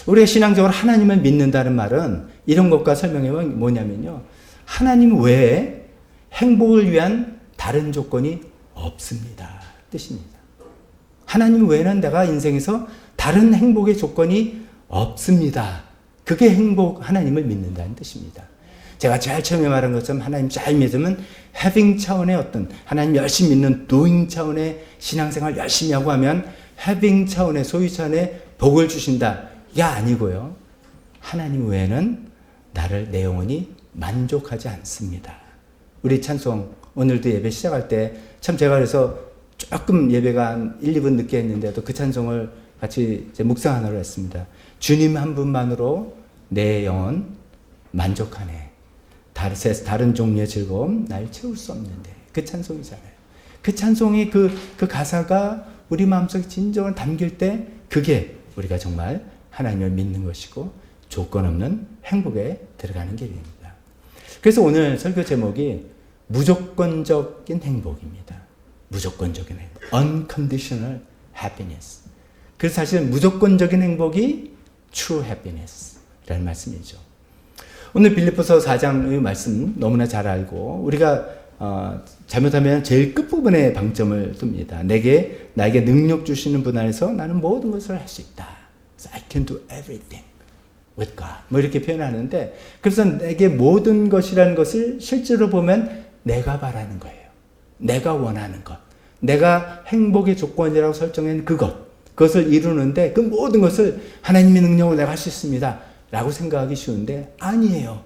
우리가 신앙적으로 하나님을 믿는다는 말은 이런 것과 설명해보면 뭐냐면요. 하나님 외에 행복을 위한 다른 조건이 없습니다. 뜻입니다. 하나님 외에는 내가 인생에서 다른 행복의 조건이 없습니다. 그게 행복, 하나님을 믿는다는 뜻입니다. 제가 제일 처음에 말한 것처럼 하나님 잘 믿으면 having 차원의 어떤 하나님 열심히 믿는 doing 차원의 신앙생활 열심히 하고 하면 having 차원의 소유 차원의 복을 주신다. 이게 아니고요. 하나님 외에는 나를 내 영혼이 만족하지 않습니다. 우리 찬송 오늘도 예배 시작할 때 참 제가 그래서 조금 예배가 한 1, 2분 늦게 했는데도 그 찬송을 같이 이제 묵상하느라 했습니다. 주님 한 분만으로 내 영혼 만족하네. 다른 종류의 즐거움 날 채울 수 없는데. 그 찬송이잖아요. 그 찬송의 그 가사가 우리 마음속에 진정을 담길 때 그게 우리가 정말 하나님을 믿는 것이고 조건 없는 행복에 들어가는 길입니다. 그래서 오늘 설교 제목이 무조건적인 행복입니다. 무조건적인 행복. Unconditional happiness. 그래서 사실 무조건적인 행복이 true happiness라는 말씀이죠. 오늘 빌립보서 4장의 말씀 너무나 잘 알고 우리가 잘못하면 제일 끝부분에 방점을 둡니다. 나에게 능력 주시는 분 안에서 나는 모든 것을 할 수 있다. So I can do everything with God. 뭐 이렇게 표현하는데 그래서 내게 모든 것이라는 것을 실제로 보면 내가 바라는 거예요. 내가 원하는 것. 내가 행복의 조건이라고 설정한 그것을 이루는데 그 모든 것을 하나님의 능력으로 내가 할 수 있습니다. 라고 생각하기 쉬운데 아니에요.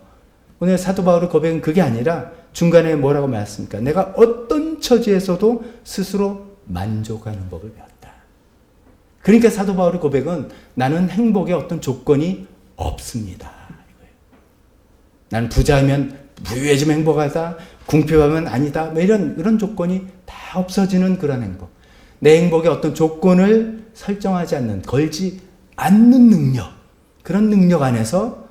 오늘 사도 바울의 고백은 그게 아니라 중간에 뭐라고 말했습니까? 내가 어떤 처지에서도 스스로 만족하는 법을 배웠다. 그러니까 사도 바울의 고백은 나는 행복의 어떤 조건이 없습니다. 나는 부자면 부유해지면 행복하다. 궁핍하면 아니다. 뭐 이런 조건이 다 없어지는 그런 행복. 내 행복의 어떤 조건을 설정하지 않는, 걸지 않는 능력. 그런 능력 안에서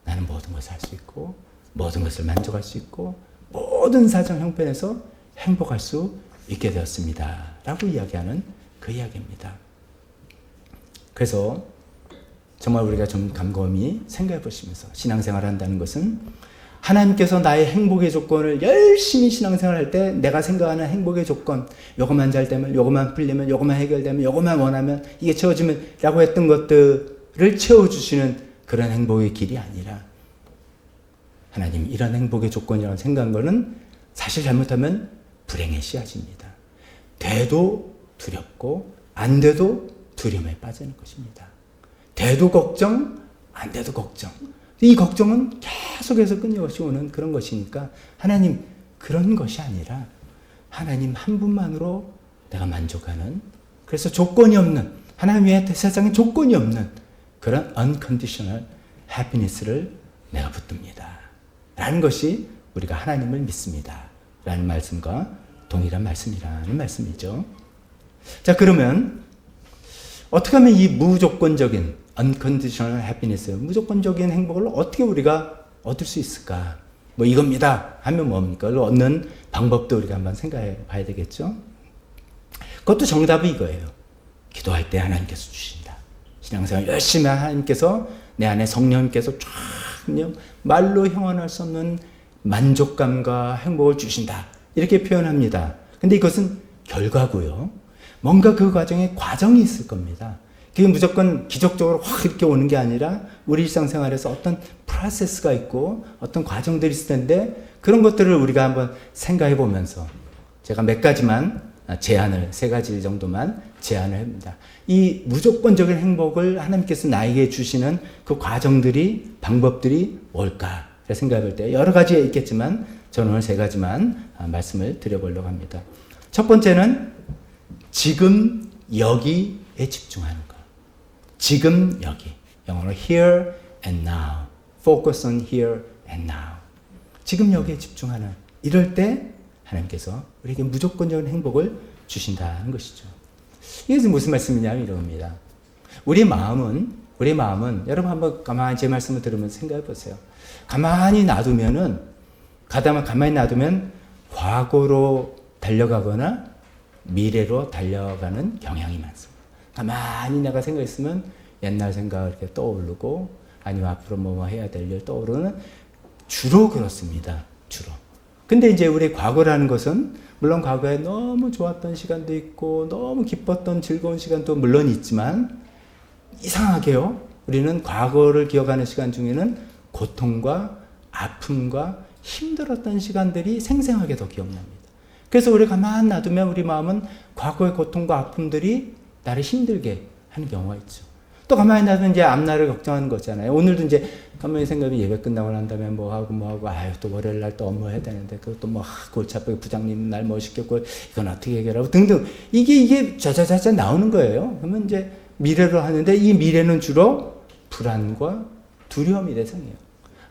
나는 모든 것을 할 수 있고 모든 것을 만족할 수 있고 모든 사정 형편에서 행복할 수 있게 되었습니다. 라고 이야기하는 그 이야기입니다. 그래서 정말 우리가 좀 곰곰이 생각해 보시면서 신앙생활을 한다는 것은 하나님께서 나의 행복의 조건을 열심히 신앙생활할 때 내가 생각하는 행복의 조건, 요것만 잘 되면, 요것만 풀리면, 요것만 해결되면, 요것만 원하면, 이게 채워지면 라고 했던 것들을 채워주시는 그런 행복의 길이 아니라 하나님 이런 행복의 조건이라고 생각한 거는 사실 잘못하면 불행의 씨앗입니다. 돼도 두렵고 안 돼도 두려움에 빠지는 것입니다. 돼도 걱정, 안 돼도 걱정. 이 걱정은 계속해서 끊임없이 오는 그런 것이니까 하나님 그런 것이 아니라 하나님 한 분만으로 내가 만족하는 그래서 조건이 없는 하나님 외에 세상에 조건이 없는 그런 unconditional happiness를 내가 붙듭니다. 라는 것이 우리가 하나님을 믿습니다. 라는 말씀과 동일한 말씀이라는 말씀이죠. 자, 그러면 어떻게 하면 이 무조건적인 unconditional happiness, 무조건적인 행복을 어떻게 우리가 얻을 수 있을까? 뭐 이겁니다 하면 뭡니까? 그걸 얻는 방법도 우리가 한번 생각해 봐야 되겠죠? 그것도 정답이 이거예요. 기도할 때 하나님께서 주신다. 신앙생활 열심히 하나님께서 내 안에 성령님께서 쫙 말로 형언할 수 없는 만족감과 행복을 주신다. 이렇게 표현합니다. 근데 이것은 결과고요. 뭔가 그 과정에 과정이 있을 겁니다. 그게 무조건 기적적으로 확 이렇게 오는 게 아니라 우리 일상생활에서 어떤 프로세스가 있고 어떤 과정들이 있을 텐데 그런 것들을 우리가 한번 생각해 보면서 제가 몇 가지만 제안을, 3가지 정도만 제안을 합니다. 이 무조건적인 행복을 하나님께서 나에게 주시는 그 과정들이, 방법들이 뭘까? 생각해 볼 때 여러 가지 있겠지만 저는 오늘 3가지만 말씀을 드려보려고 합니다. 첫 번째는 지금 여기에 집중하는 것. 지금 여기. 영어로 here and now. Focus on here and now. 지금 여기에 집중하는. 이럴 때 하나님께서 우리에게 무조건적인 행복을 주신다는 것이죠. 이것은 무슨 말씀이냐면 이럽니다. 우리 마음은 여러분 한번 가만히 제 말씀을 들으면서 생각해 보세요. 가만히 놔두면 과거로 달려가거나 미래로 달려가는 경향이 많습니다. 가만히 내가 생각했으면 옛날 생각을 이렇게 떠오르고 아니면 앞으로 뭐 해야 될 일 떠오르는 주로 그렇습니다. 주로. 근데 이제 우리 과거라는 것은 물론 과거에 너무 좋았던 시간도 있고 너무 기뻤던 즐거운 시간도 물론 있지만 이상하게요. 우리는 과거를 기억하는 시간 중에는 고통과 아픔과 힘들었던 시간들이 생생하게 더 기억납니다. 그래서 우리 가만 놔두면 우리 마음은 과거의 고통과 아픔들이 나를 힘들게 하는 경우가 있죠. 또 가만히 놔두면 이제 앞날을 걱정하는 거잖아요. 오늘도 이제 가만히 생각하면 예배 끝나고 난 다음에 뭐 하고 아유 또 월요일 날 또 업무 해야 되는데 그것도 뭐 골치 아프게 부장님 날 뭐 시켰고 이건 어떻게 해결하고 등등 이게 자자자자 나오는 거예요. 그러면 이제 미래로 하는데 이 미래는 주로 불안과 두려움이 대상이에요.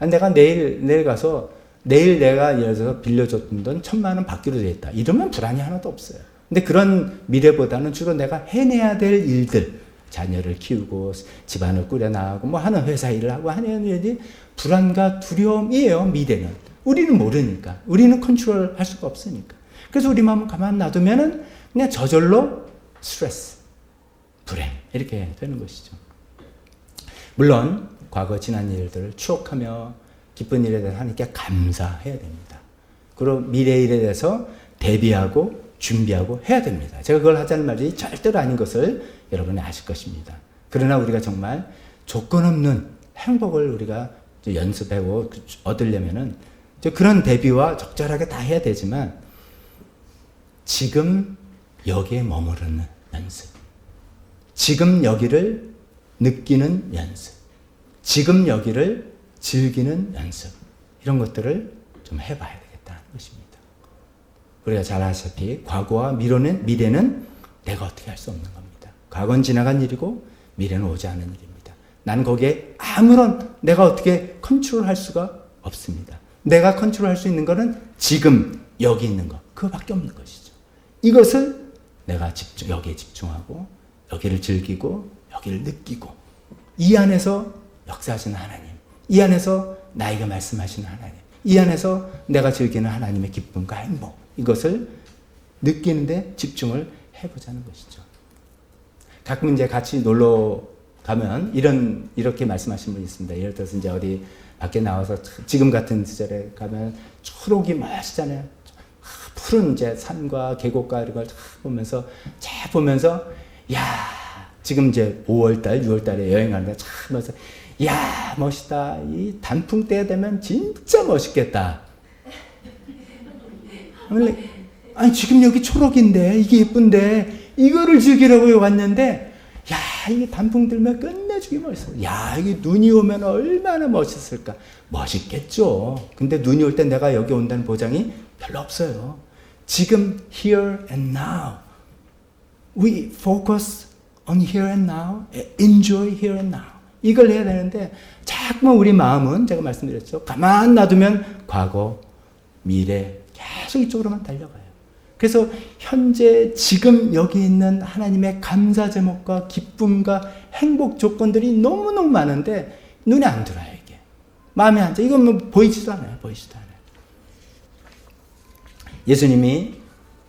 내가 내일 가서 내일 내가 예를 들어서 빌려줬던 돈 1,000만 원 받기로 돼 있다. 이러면 불안이 하나도 없어요. 근데 그런 미래보다는 주로 내가 해내야 될 일들, 자녀를 키우고 집안을 꾸려나가고 뭐 하는 회사 일을 하고 하는 일이 불안과 두려움이에요. 미래는. 우리는 모르니까. 우리는 컨트롤할 수가 없으니까. 그래서 우리 마음을 가만 놔두면은 그냥 저절로 스트레스, 불행 이렇게 되는 것이죠. 물론 과거 지난 일들을 추억하며 기쁜 일에 대해서 하나님께 감사해야 됩니다. 그리고 미래 일에 대해서 대비하고 준비하고 해야 됩니다. 제가 그걸 하자는 말이 절대로 아닌 것을 여러분이 아실 것입니다. 그러나 우리가 정말 조건 없는 행복을 우리가 연습하고 얻으려면은 그런 대비와 적절하게 다 해야 되지만 지금 여기에 머무르는 연습, 지금 여기를 느끼는 연습, 지금 여기를 즐기는 연습 이런 것들을 좀 해봐야 되겠다는 것입니다. 우리가 잘 아시다시피 과거와 미래는 내가 어떻게 할 수 없는 겁니다. 과거는 지나간 일이고 미래는 오지 않은 일입니다. 난 거기에 아무런 내가 어떻게 컨트롤할 수가 없습니다. 내가 컨트롤할 수 있는 것은 지금 여기 있는 것 그거밖에 없는 것이죠. 이것을 내가 여기에 집중하고 여기를 즐기고 여기를 느끼고 이 안에서 역사하시는 하나님, 이 안에서 나에게 말씀하시는 하나님, 이 안에서 내가 즐기는 하나님의 기쁨과 행복 이것을 느끼는데 집중을 해보자는 것이죠. 가끔 이제 같이 놀러 가면 이렇게 말씀하시는 분이 있습니다. 예를 들어서 이제 어디 밖에 나와서 지금 같은 시절에 가면 초록이 멋있잖아요. 푸른 이제 산과 계곡과 이런 걸 보면서 야 지금 이제 5월달, 6월달에 여행하는데 참 멋있어. 야 멋있다. 이 단풍 때 되면 진짜 멋있겠다. 아니 지금 여기 초록인데 이게 예쁜데 이거를 즐기려고 왔는데 야 이게 단풍 들면 끝내주기 멋있어. 야 이게 눈이 오면 얼마나 멋있을까. 멋있겠죠. 근데 눈이 올 때 내가 여기 온다는 보장이 별로 없어요. 지금 here and now. We focus on here and now. Enjoy here and now. 이걸 해야 되는데 자꾸만 우리 마음은 제가 말씀드렸죠. 가만 놔두면 과거, 미래 계속 이쪽으로만 달려가요. 그래서 현재 지금 여기 있는 하나님의 감사 제목과 기쁨과 행복 조건들이 너무너무 많은데 눈에 안 들어요. 이게 마음에 안 들어요. 이건 뭐 보이지도 않아요. 예수님이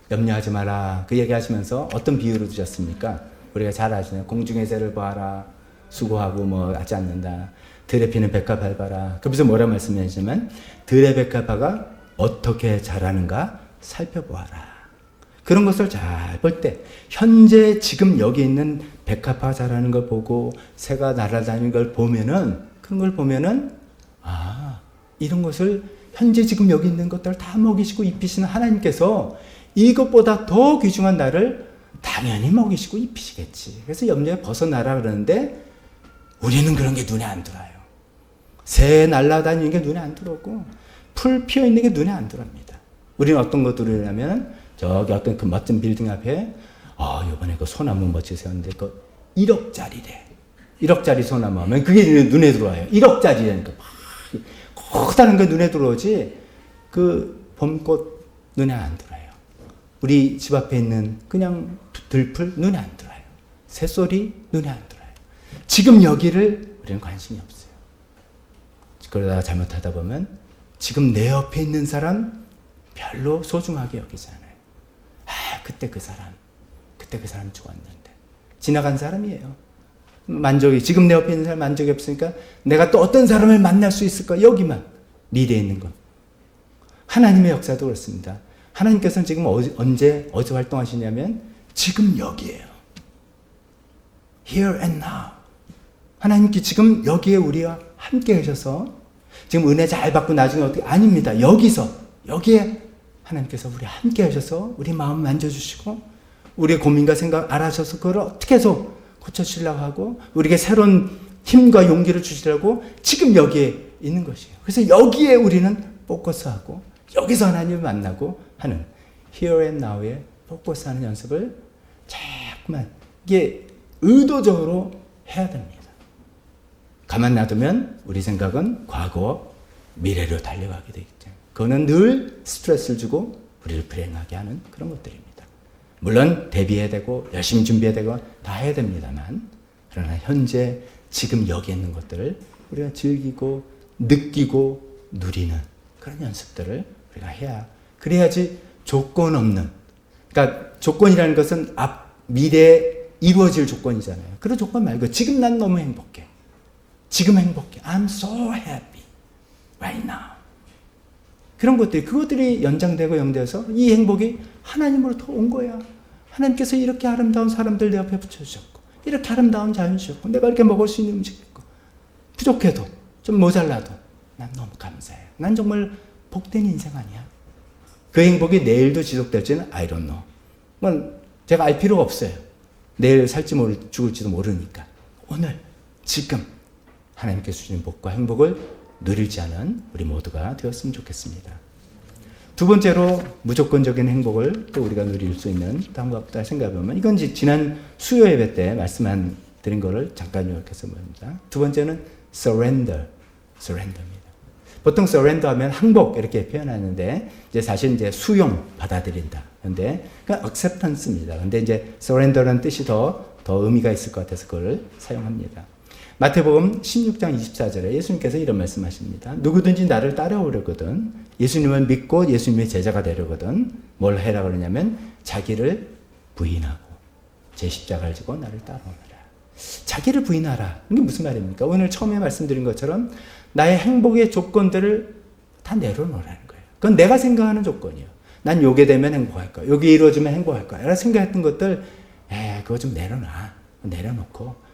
염려하지 마라 그 얘기하시면서 어떤 비유를 두셨습니까? 우리가 잘 아시는 공중의 새를 보아라 수고하고 뭐 하지 않는다. 들에 피는 백합 밟아라. 그래서 뭐라 말씀하시냐면 들의 백합화가 어떻게 자라는가 살펴보아라. 그런 것을 잘 볼 때 현재 지금 여기 있는 백합화 자라는 걸 보고 새가 날아다니는 걸 보면은 그런 걸 보면은 이런 것을 현재 지금 여기 있는 것들을 다 먹이시고 입히시는 하나님께서 이것보다 더 귀중한 나를 당연히 먹이시고 입히시겠지. 그래서 염려에 벗어나라 그러는데 우리는 그런 게 눈에 안 들어요. 새 날아다니는 게 눈에 안 들어오고 풀 피어 있는 게 눈에 안 들어옵니다. 우리는 어떤 것들을 하면 저기 어떤 그 멋진 빌딩 앞에 이번에 그 소나무 멋지게 세웠는데 그 1억짜리래. 1억짜리 소나무 하면 그게 눈에 들어와요. 1억짜리라니까 커다란 게 눈에 들어오지 그 봄꽃 눈에 안 들어와요. 우리 집 앞에 있는 그냥 들풀 눈에 안 들어와요. 새소리 눈에 안 들어와요. 지금 여기를 우리는 관심이 없어요. 그러다가 잘못하다 보면 지금 내 옆에 있는 사람 별로 소중하게 여기잖아요. 그때 그 사람 죽었는데 지나간 사람이에요. 지금 내 옆에 있는 사람 만족이 없으니까 내가 또 어떤 사람을 만날 수 있을까? 여기만 미래에 있는 것. 하나님의 역사도 그렇습니다. 하나님께서는 지금 어디서 활동하시냐면 지금 여기에요. Here and now. 하나님께 지금 여기에 우리와 함께 하셔서 지금 은혜 잘 받고 나중에 어떻게 아닙니다. 여기에 하나님께서 우리 함께 하셔서 우리 마음 만져주시고 우리의 고민과 생각 알아셔서 그걸 어떻게 해서 고쳐주시려고 하고 우리에게 새로운 힘과 용기를 주시려고 지금 여기에 있는 것이에요. 그래서 여기에 우리는 포커스하고 여기서 하나님을 만나고 하는 here and now에 포커스하는 연습을 자꾸만 이게 의도적으로 해야 됩니다. 가만 놔두면 우리 생각은 과거, 미래로 달려가게 되겠죠. 그거는 늘 스트레스를 주고 우리를 불행하게 하는 그런 것들입니다. 물론 대비해야 되고 열심히 준비해야 되고 다 해야 됩니다만 그러나 현재 지금 여기 있는 것들을 우리가 즐기고 느끼고 누리는 그런 연습들을 우리가 해야 그래야지 조건 없는 그러니까 조건이라는 것은 미래에 이루어질 조건이잖아요. 그런 조건 말고 지금 난 너무 행복해. 지금 행복해. I'm so happy right now. 그런 것들이 그것들이 연장되고 연대해서 이 행복이 하나님으로부터 온 거야. 하나님께서 이렇게 아름다운 사람들 내 옆에 붙여주셨고 이렇게 아름다운 자연 주셨고 내가 이렇게 먹을 수 있는 음식 있고 부족해도 좀 모자라도 난 너무 감사해. 난 정말 복된 인생 아니야. 그 행복이 내일도 지속될지는 I don't know. 뭐 제가 알 필요가 없어요. 내일 살지 죽을지도 모르니까 오늘 지금 하나님께서 주신 복과 행복을 누리지 않은 우리 모두가 되었으면 좋겠습니다. 두 번째로 무조건적인 행복을 또 우리가 누릴 수 있는 다음과 같다 생각해보면 이건 지난 수요 예배 때 말씀 드린 거를 잠깐 요약해서 봅니다. 두 번째는 surrender입니다. 보통 surrender 하면 항복 이렇게 표현하는데 이제 사실 이제 수용 받아들인다. 근데 그러니까 acceptance입니다. 근데 이제 surrender라는 뜻이 더 의미가 있을 것 같아서 그걸 사용합니다. 마태복음 16장 24절에 예수님께서 이런 말씀하십니다. 누구든지 나를 따라오려거든 예수님을 믿고 예수님의 제자가 되려거든 뭘 해라 그러냐면 자기를 부인하고 제 십자가를 지고 나를 따라오너라. 자기를 부인하라. 이게 무슨 말입니까? 오늘 처음에 말씀드린 것처럼 나의 행복의 조건들을 다 내려놓으라는 거예요. 그건 내가 생각하는 조건이에요. 난 요게 되면 행복할 거야. 요게 이루어지면 행복할 거야. 내가 생각했던 것들 그거 좀 내려놔. 내려놓고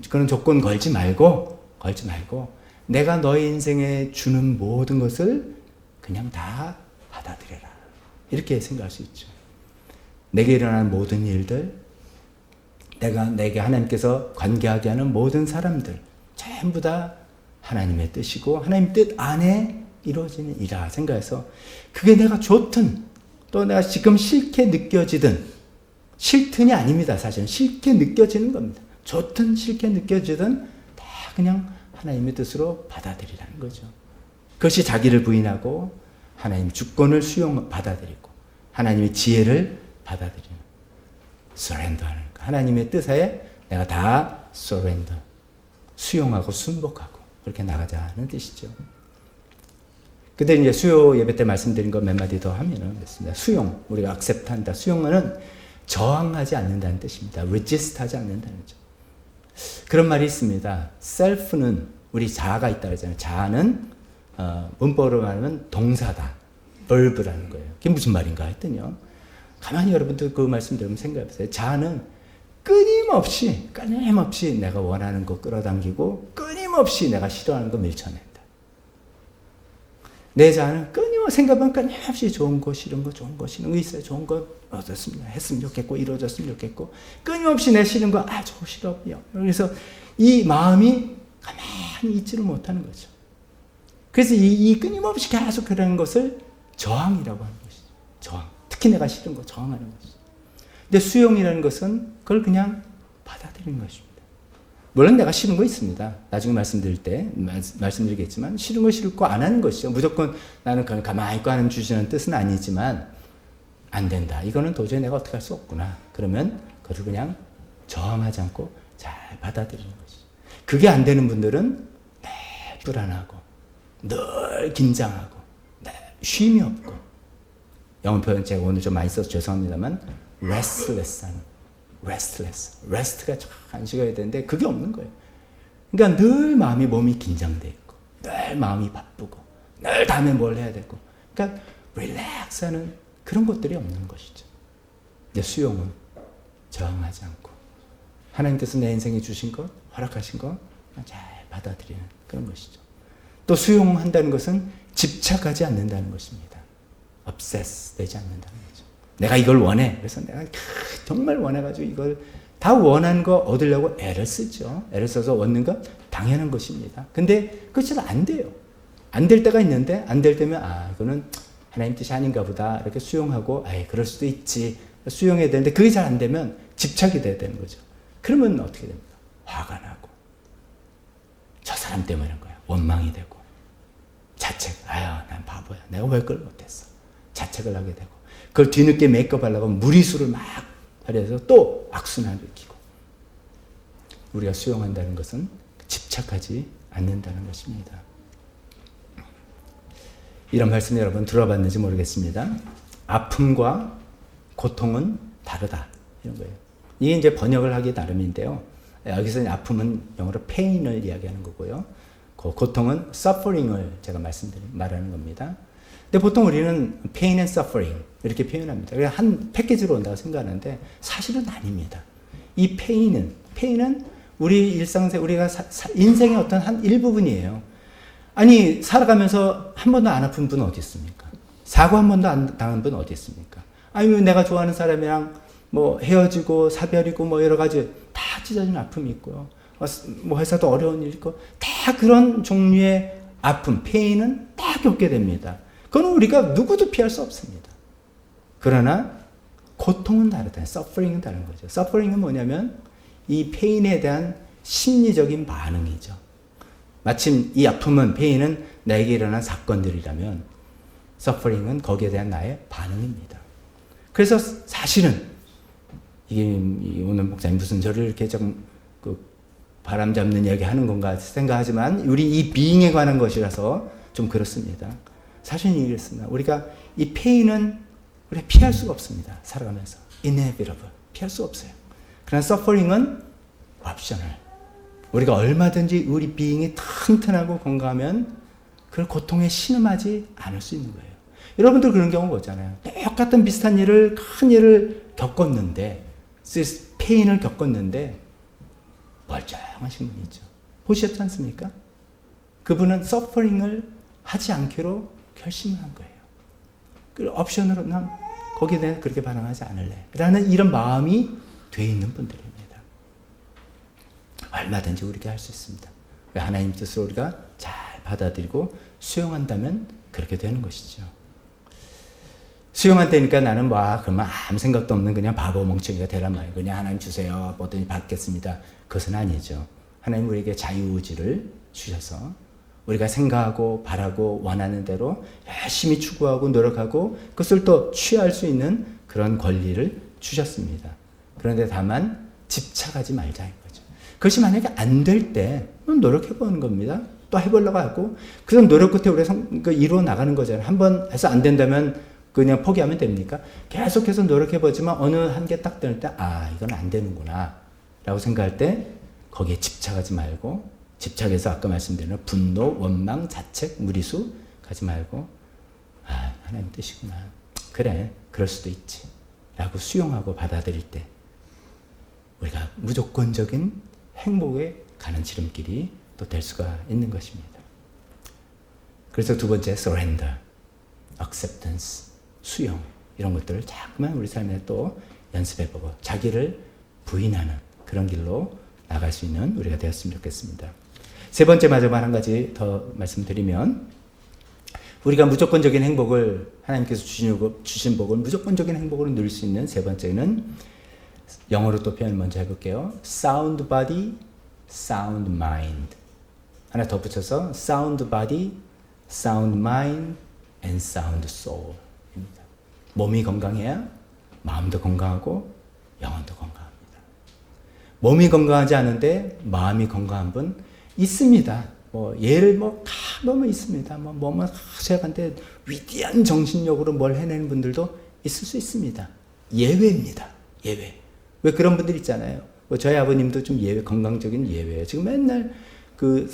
그런 조건 걸지 말고 내가 너의 인생에 주는 모든 것을 그냥 다 받아들여라. 이렇게 생각할 수 있죠. 내게 일어나는 모든 일들, 내게 하나님께서 관계하게 하는 모든 사람들 전부 다 하나님의 뜻이고 하나님 뜻 안에 이루어지는 일이라 생각해서 그게 내가 좋든 또 내가 지금 싫게 느껴지든 싫든이 아닙니다. 사실은 싫게 느껴지는 겁니다. 좋든 싫게 느껴지든 다 그냥 하나님의 뜻으로 받아들이라는 거죠. 그것이 자기를 부인하고 하나님의 주권을 받아들이고 하나님의 지혜를 받아들이는 surrender하는 거. 하나님의 뜻에 내가 다 surrender, 수용하고 순복하고 그렇게 나가자는 뜻이죠. 근데 이제 수요 예배 때 말씀드린 거 몇 마디 더 하면은 됐습니다. 수용, 우리가 accept한다. 수용은 저항하지 않는다는 뜻입니다. resist하지 않는다는 거죠. 그런 말이 있습니다. self는 우리 자아가 있다 그러잖아요. 자아는 문법으로 말하면 동사다. verb라는 거예요. 그게 무슨 말인가 했더니요. 가만히 여러분들 그 말씀 들으면 생각해보세요. 자아는 끊임없이 내가 원하는 거 끌어당기고 끊임없이 내가 싫어하는 거 밀쳐낸다. 내 자아는 끊임없이 생각하면 끊임없이 좋은 거 싫은 거 있어요. 좋은 거 얻었으면 했으면 좋겠고 이루어졌으면 좋겠고 끊임없이 내 싫은 거 저 싫어요. 그래서 이 마음이 가만히 있지를 못하는 거죠. 그래서 이 끊임없이 계속 그러는 것을 저항이라고 하는 것이죠. 저항. 특히 내가 싫은 거 저항하는 것이죠. 근데 수용이라는 것은 그걸 그냥 받아들이는 것입니다. 물론 내가 싫은 거 있습니다. 나중에 말씀드릴 때 말씀드리겠지만 싫은 거 싫고 안 하는 것이죠. 무조건 나는 그냥 가만히 있고 하는 주시는 뜻은 아니지만 안 된다. 이거는 도저히 내가 어떻게 할 수 없구나. 그러면 그걸 그냥 저항하지 않고 잘 받아들이는 것이죠. 그게 안 되는 분들은 늘 불안하고 늘 긴장하고 늘 쉼이 없고 영어 표현 제가 오늘 좀 많이 써서 죄송합니다만 rest가 참 안식어야 되는데 그게 없는 거예요. 그러니까 늘 몸이 긴장돼 있고 늘 마음이 바쁘고 늘 다음에 뭘 해야 되고 그러니까 릴렉스하는 그런 것들이 없는 것이죠. 이제 수용은 저항하지 않고 하나님께서 내 인생에 주신 것, 허락하신 것 잘 받아들이는 그런 것이죠. 또 수용한다는 것은 집착하지 않는다는 것입니다. obsess 되지 않는다는 거죠. 내가 이걸 원해. 그래서 내가 정말 원해가지고 이걸 다 원하는 거 얻으려고 애를 쓰죠. 애를 써서 얻는 건 당연한 것입니다. 근데 그거 잘 안 돼요. 안 될 때가 있는데 안 될 때면 이거는 하나님 뜻이 아닌가 보다 이렇게 수용하고 그럴 수도 있지 수용해야 되는데 그게 잘 안 되면 집착이 돼야 되는 거죠. 그러면 어떻게 됩니까? 화가 나고 저 사람 때문에 그런 거야. 원망이 되고 자책. 난 바보야. 내가 왜 그걸 못했어. 자책을 하게 되고 그걸 뒤늦게 메이크업 하려고 무리수를 막 발휘해서 또 악순환을 일으키고 우리가 수용한다는 것은 집착하지 않는다는 것입니다. 이런 말씀 여러분 들어봤는지 모르겠습니다. 아픔과 고통은 다르다. 이런 거예요. 이게 이제 번역을 하기 나름인데요. 여기서 아픔은 영어로 pain을 이야기하는 거고요. 고통은 suffering을 제가 말하는 겁니다. 근데 보통 우리는 pain and suffering 이렇게 표현합니다. 그냥 한 패키지로 온다고 생각하는데 사실은 아닙니다. 이 pain은 우리 일상생 우리가 인생의 어떤 한 일부분이에요. 아니 살아가면서 한 번도 안 아픈 분 어디 있습니까? 사고 한 번도 안 당한 분 어디 있습니까? 아니면 내가 좋아하는 사람이랑 뭐 헤어지고 사별이고 뭐 여러 가지 다 찢어진 아픔이 있고요. 뭐 회사도 어려운 일 있고 다 그런 종류의 아픔, 페인은 다 겪게 됩니다. 그건 우리가 누구도 피할 수 없습니다. 그러나 고통은 다르다. suffering은 다른 거죠. suffering은 뭐냐면 이 페인에 대한 심리적인 반응이죠. 마침 이 아픔은 페인은 나에게 일어난 사건들이라면 suffering은 거기에 대한 나의 반응입니다. 그래서 사실은 이게 오늘 목사님 무슨 저를 이렇게 좀 바람 잡는 이야기 하는 건가 생각하지만 우리 이 being에 관한 것이라서 좀 그렇습니다. 사실은 이랬습니다. 우리가 이 페인은 우리가 피할 수가 없습니다. 살아가면서 inevitable 피할 수 없어요. 그러나 suffering은 optional. 우리가 얼마든지 우리 being이 튼튼하고 건강하면 그걸 고통에 신음하지 않을 수 있는 거예요. 여러분들 그런 경우가 있잖아요. 똑같은 비슷한 일을 큰 일을 겪었는데 페인을 겪었는데 멀쩡하신 분이 있죠. 보셨지 않습니까? 그분은 서퍼링을 하지 않기로 결심을 한 거예요. 그 옵션으로 난 거기에 대해 그렇게 반응하지 않을래 라는 이런 마음이 돼 있는 분들입니다. 얼마든지 우리가 할 수 있습니다. 하나님 뜻을 우리가 잘 받아들이고 수용한다면 그렇게 되는 것이죠. 수용한다니까 나는 그러면 아무 생각도 없는 그냥 바보 멍청이가 되란 말이에요. 그냥 하나님 주세요. 뭐든지 받겠습니다. 그것은 아니죠. 하나님 우리에게 자유의지를 주셔서 우리가 생각하고 바라고 원하는 대로 열심히 추구하고 노력하고 그것을 또 취할 수 있는 그런 권리를 주셨습니다. 그런데 다만 집착하지 말자는 거죠. 그것이 만약에 안 될 때 노력해보는 겁니다. 또 해보려고 하고 그런 노력 끝에 우리가 이루어 나가는 거잖아요. 한번 해서 안 된다면 그냥 포기하면 됩니까? 계속해서 노력해보지만 어느 한계 딱 될 때 이건 안 되는구나 라고 생각할 때 거기에 집착하지 말고 집착해서 아까 말씀드린 분노, 원망, 자책, 무리수 가지 말고 하나님 뜻이구나. 그래 그럴 수도 있지 라고 수용하고 받아들일 때 우리가 무조건적인 행복에 가는 지름길이 또 될 수가 있는 것입니다. 그래서 두 번째 surrender, acceptance 수용 이런 것들을 자꾸만 우리 삶에 또 연습해보고 자기를 부인하는 그런 길로 나갈 수 있는 우리가 되었으면 좋겠습니다. 세 번째 마지막 한 가지 더 말씀드리면 우리가 무조건적인 행복을 하나님께서 주신 복을 무조건적인 행복으로 누릴 수 있는 세 번째는 영어로 또 표현을 먼저 해볼게요. Sound body, sound mind. 하나 더 붙여서 sound body, sound mind, and sound soul. 몸이 건강해야 마음도 건강하고 영혼도 건강합니다. 몸이 건강하지 않은데 마음이 건강한 분 있습니다. 예를 가보면 있습니다. 제가한테 위대한 정신력으로 뭘 해내는 분들도 있을 수 있습니다. 예외입니다. 예외. 왜 그런 분들 있잖아요. 저희 아버님도 좀 건강적인 예외예요. 지금 맨날 그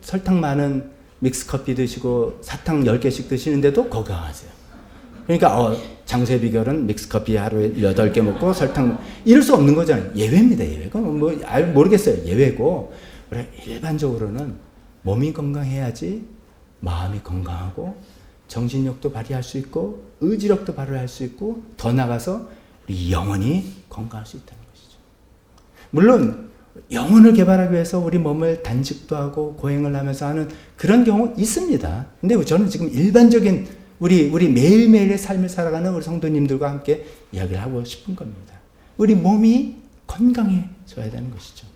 설탕 많은 믹스 커피 드시고 사탕 10개씩 드시는데도 건강하세요. 그러니까 장수의 비결은 믹스커피 하루에 8개 먹고 설탕 이럴 수 없는 거잖아요. 예외입니다. 예외고 모르겠어요. 예외고 그래, 일반적으로는 몸이 건강해야지 마음이 건강하고 정신력도 발휘할 수 있고 의지력도 발휘할 수 있고 더 나아가서 우리 영혼이 건강할 수 있다는 것이죠. 물론 영혼을 개발하기 위해서 우리 몸을 단식도 하고 고행을 하면서 하는 그런 경우 있습니다. 근데 저는 지금 일반적인 우리 매일매일의 삶을 살아가는 우리 성도님들과 함께 이야기를 하고 싶은 겁니다. 우리 몸이 건강해져야 되는 것이죠.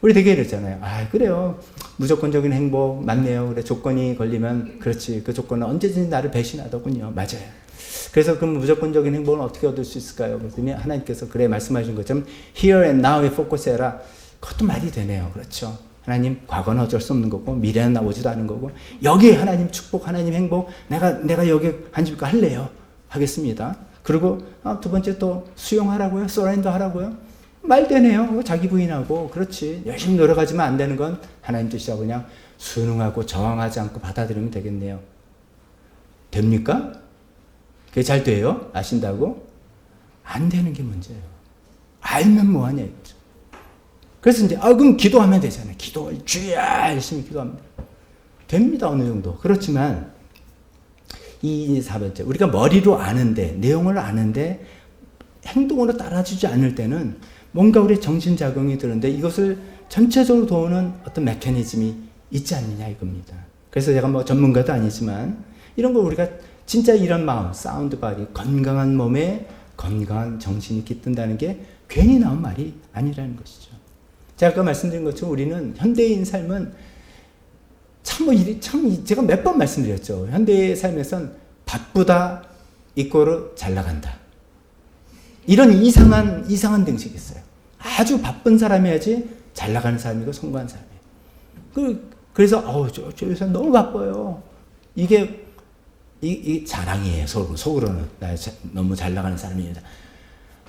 우리 되게 이러잖아요. 그래요. 무조건적인 행복 맞네요. 그래 조건이 걸리면 그렇지. 그 조건은 언제든지 나를 배신하더군요. 맞아요. 그래서 그럼 무조건적인 행복은 어떻게 얻을 수 있을까요? 그랬더니 하나님께서 그래 말씀하신 것처럼 here and now에 포커스해라. 그것도 말이 되네요. 그렇죠. 하나님 과거는 어쩔 수 없는 거고 미래는 나오지도 않은 거고 여기 하나님 축복 하나님 행복 내가 여기 한집가 할래요. 하겠습니다. 그리고 두 번째 또 수용하라고요. 서렌더 하라고요. 말 되네요. 자기 부인하고 그렇지. 열심히 노력하지만 안 되는 건 하나님 뜻이라고 그냥 순응하고 저항하지 않고 받아들이면 되겠네요. 됩니까? 그게 잘 돼요? 아신다고? 안 되는 게 문제예요. 알면 뭐하냐 이거죠. 그래서 이제 그럼 기도하면 되잖아요. 기도를 주야 열심히 기도하면 됩니다. 어느 정도. 그렇지만 이 4번째 우리가 머리로 아는데 내용을 아는데 행동으로 따라주지 않을 때는 뭔가 우리 정신작용이 드는데 이것을 전체적으로 도우는 어떤 메커니즘이 있지 않느냐 이겁니다. 그래서 제가 뭐 전문가도 아니지만 이런 거 우리가 진짜 이런 마음, 사운드 바디, 건강한 몸에 건강한 정신이 깃든다는 게 괜히 나온 말이 아니라는 것이죠. 제가 아까 말씀드린 것처럼 우리는 현대인 삶은 참 제가 몇 번 말씀드렸죠. 현대의 삶에선 바쁘다 이꼬르 잘 나간다. 이런 이상한 등식이 있어요. 아주 바쁜 사람이야지 잘 나가는 사람이고 성공한 사람이에요. 그래서 저 요새 너무 바빠요. 이게 자랑이에요. 속으로는 나 너무 잘 나가는 사람입니다.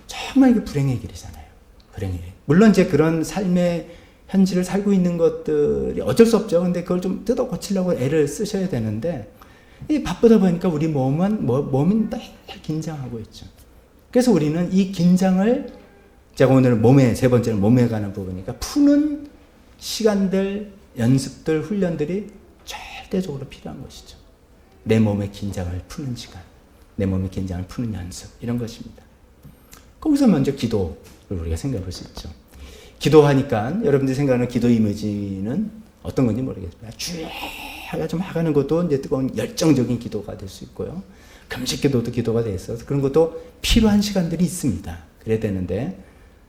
정말 이게 불행의 길이잖아요. 불행의 길. 물론 이제 그런 삶의 현실을 살고 있는 것들이 어쩔 수 없죠. 근데 그걸 좀 뜯어 고치려고 애를 쓰셔야 되는데 바쁘다 보니까 우리 몸이 늘 긴장하고 있죠. 그래서 우리는 이 긴장을 제가 오늘 세 번째는 몸에 관한 부분이니까 푸는 시간들, 연습들, 훈련들이 절대적으로 필요한 것이죠. 내 몸의 긴장을 푸는 시간, 내 몸의 긴장을 푸는 연습 이런 것입니다. 거기서 먼저 기도를 우리가 생각해 볼 수 있죠. 기도하니까 여러분들이 생각하는 기도 이미지는 어떤 건지 모르겠습니다. 주야가 좀 하가는 것도 이제 뜨거운 열정적인 기도가 될 수 있고요. 금식 기도도 기도가 돼 있어서 그런 것도 필요한 시간들이 있습니다. 그래야 되는데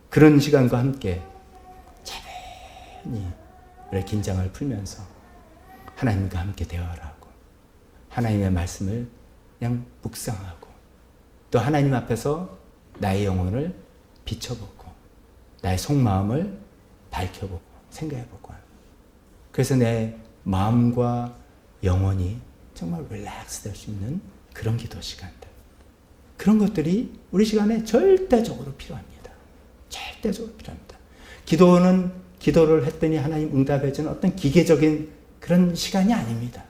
그런 시간과 함께 차분히 우리의 긴장을 풀면서 하나님과 함께 대화를 하고 하나님의 말씀을 그냥 묵상하고 또 하나님 앞에서 나의 영혼을 비춰보고 나의 속마음을 밝혀보고 생각해보고 그래서 내 마음과 영혼이 정말 릴렉스 될 수 있는 그런 기도 시간들 그런 것들이 우리 시간에 절대적으로 필요합니다. 절대적으로 필요합니다. 기도를 했더니 하나님 응답해주는 어떤 기계적인 그런 시간이 아닙니다.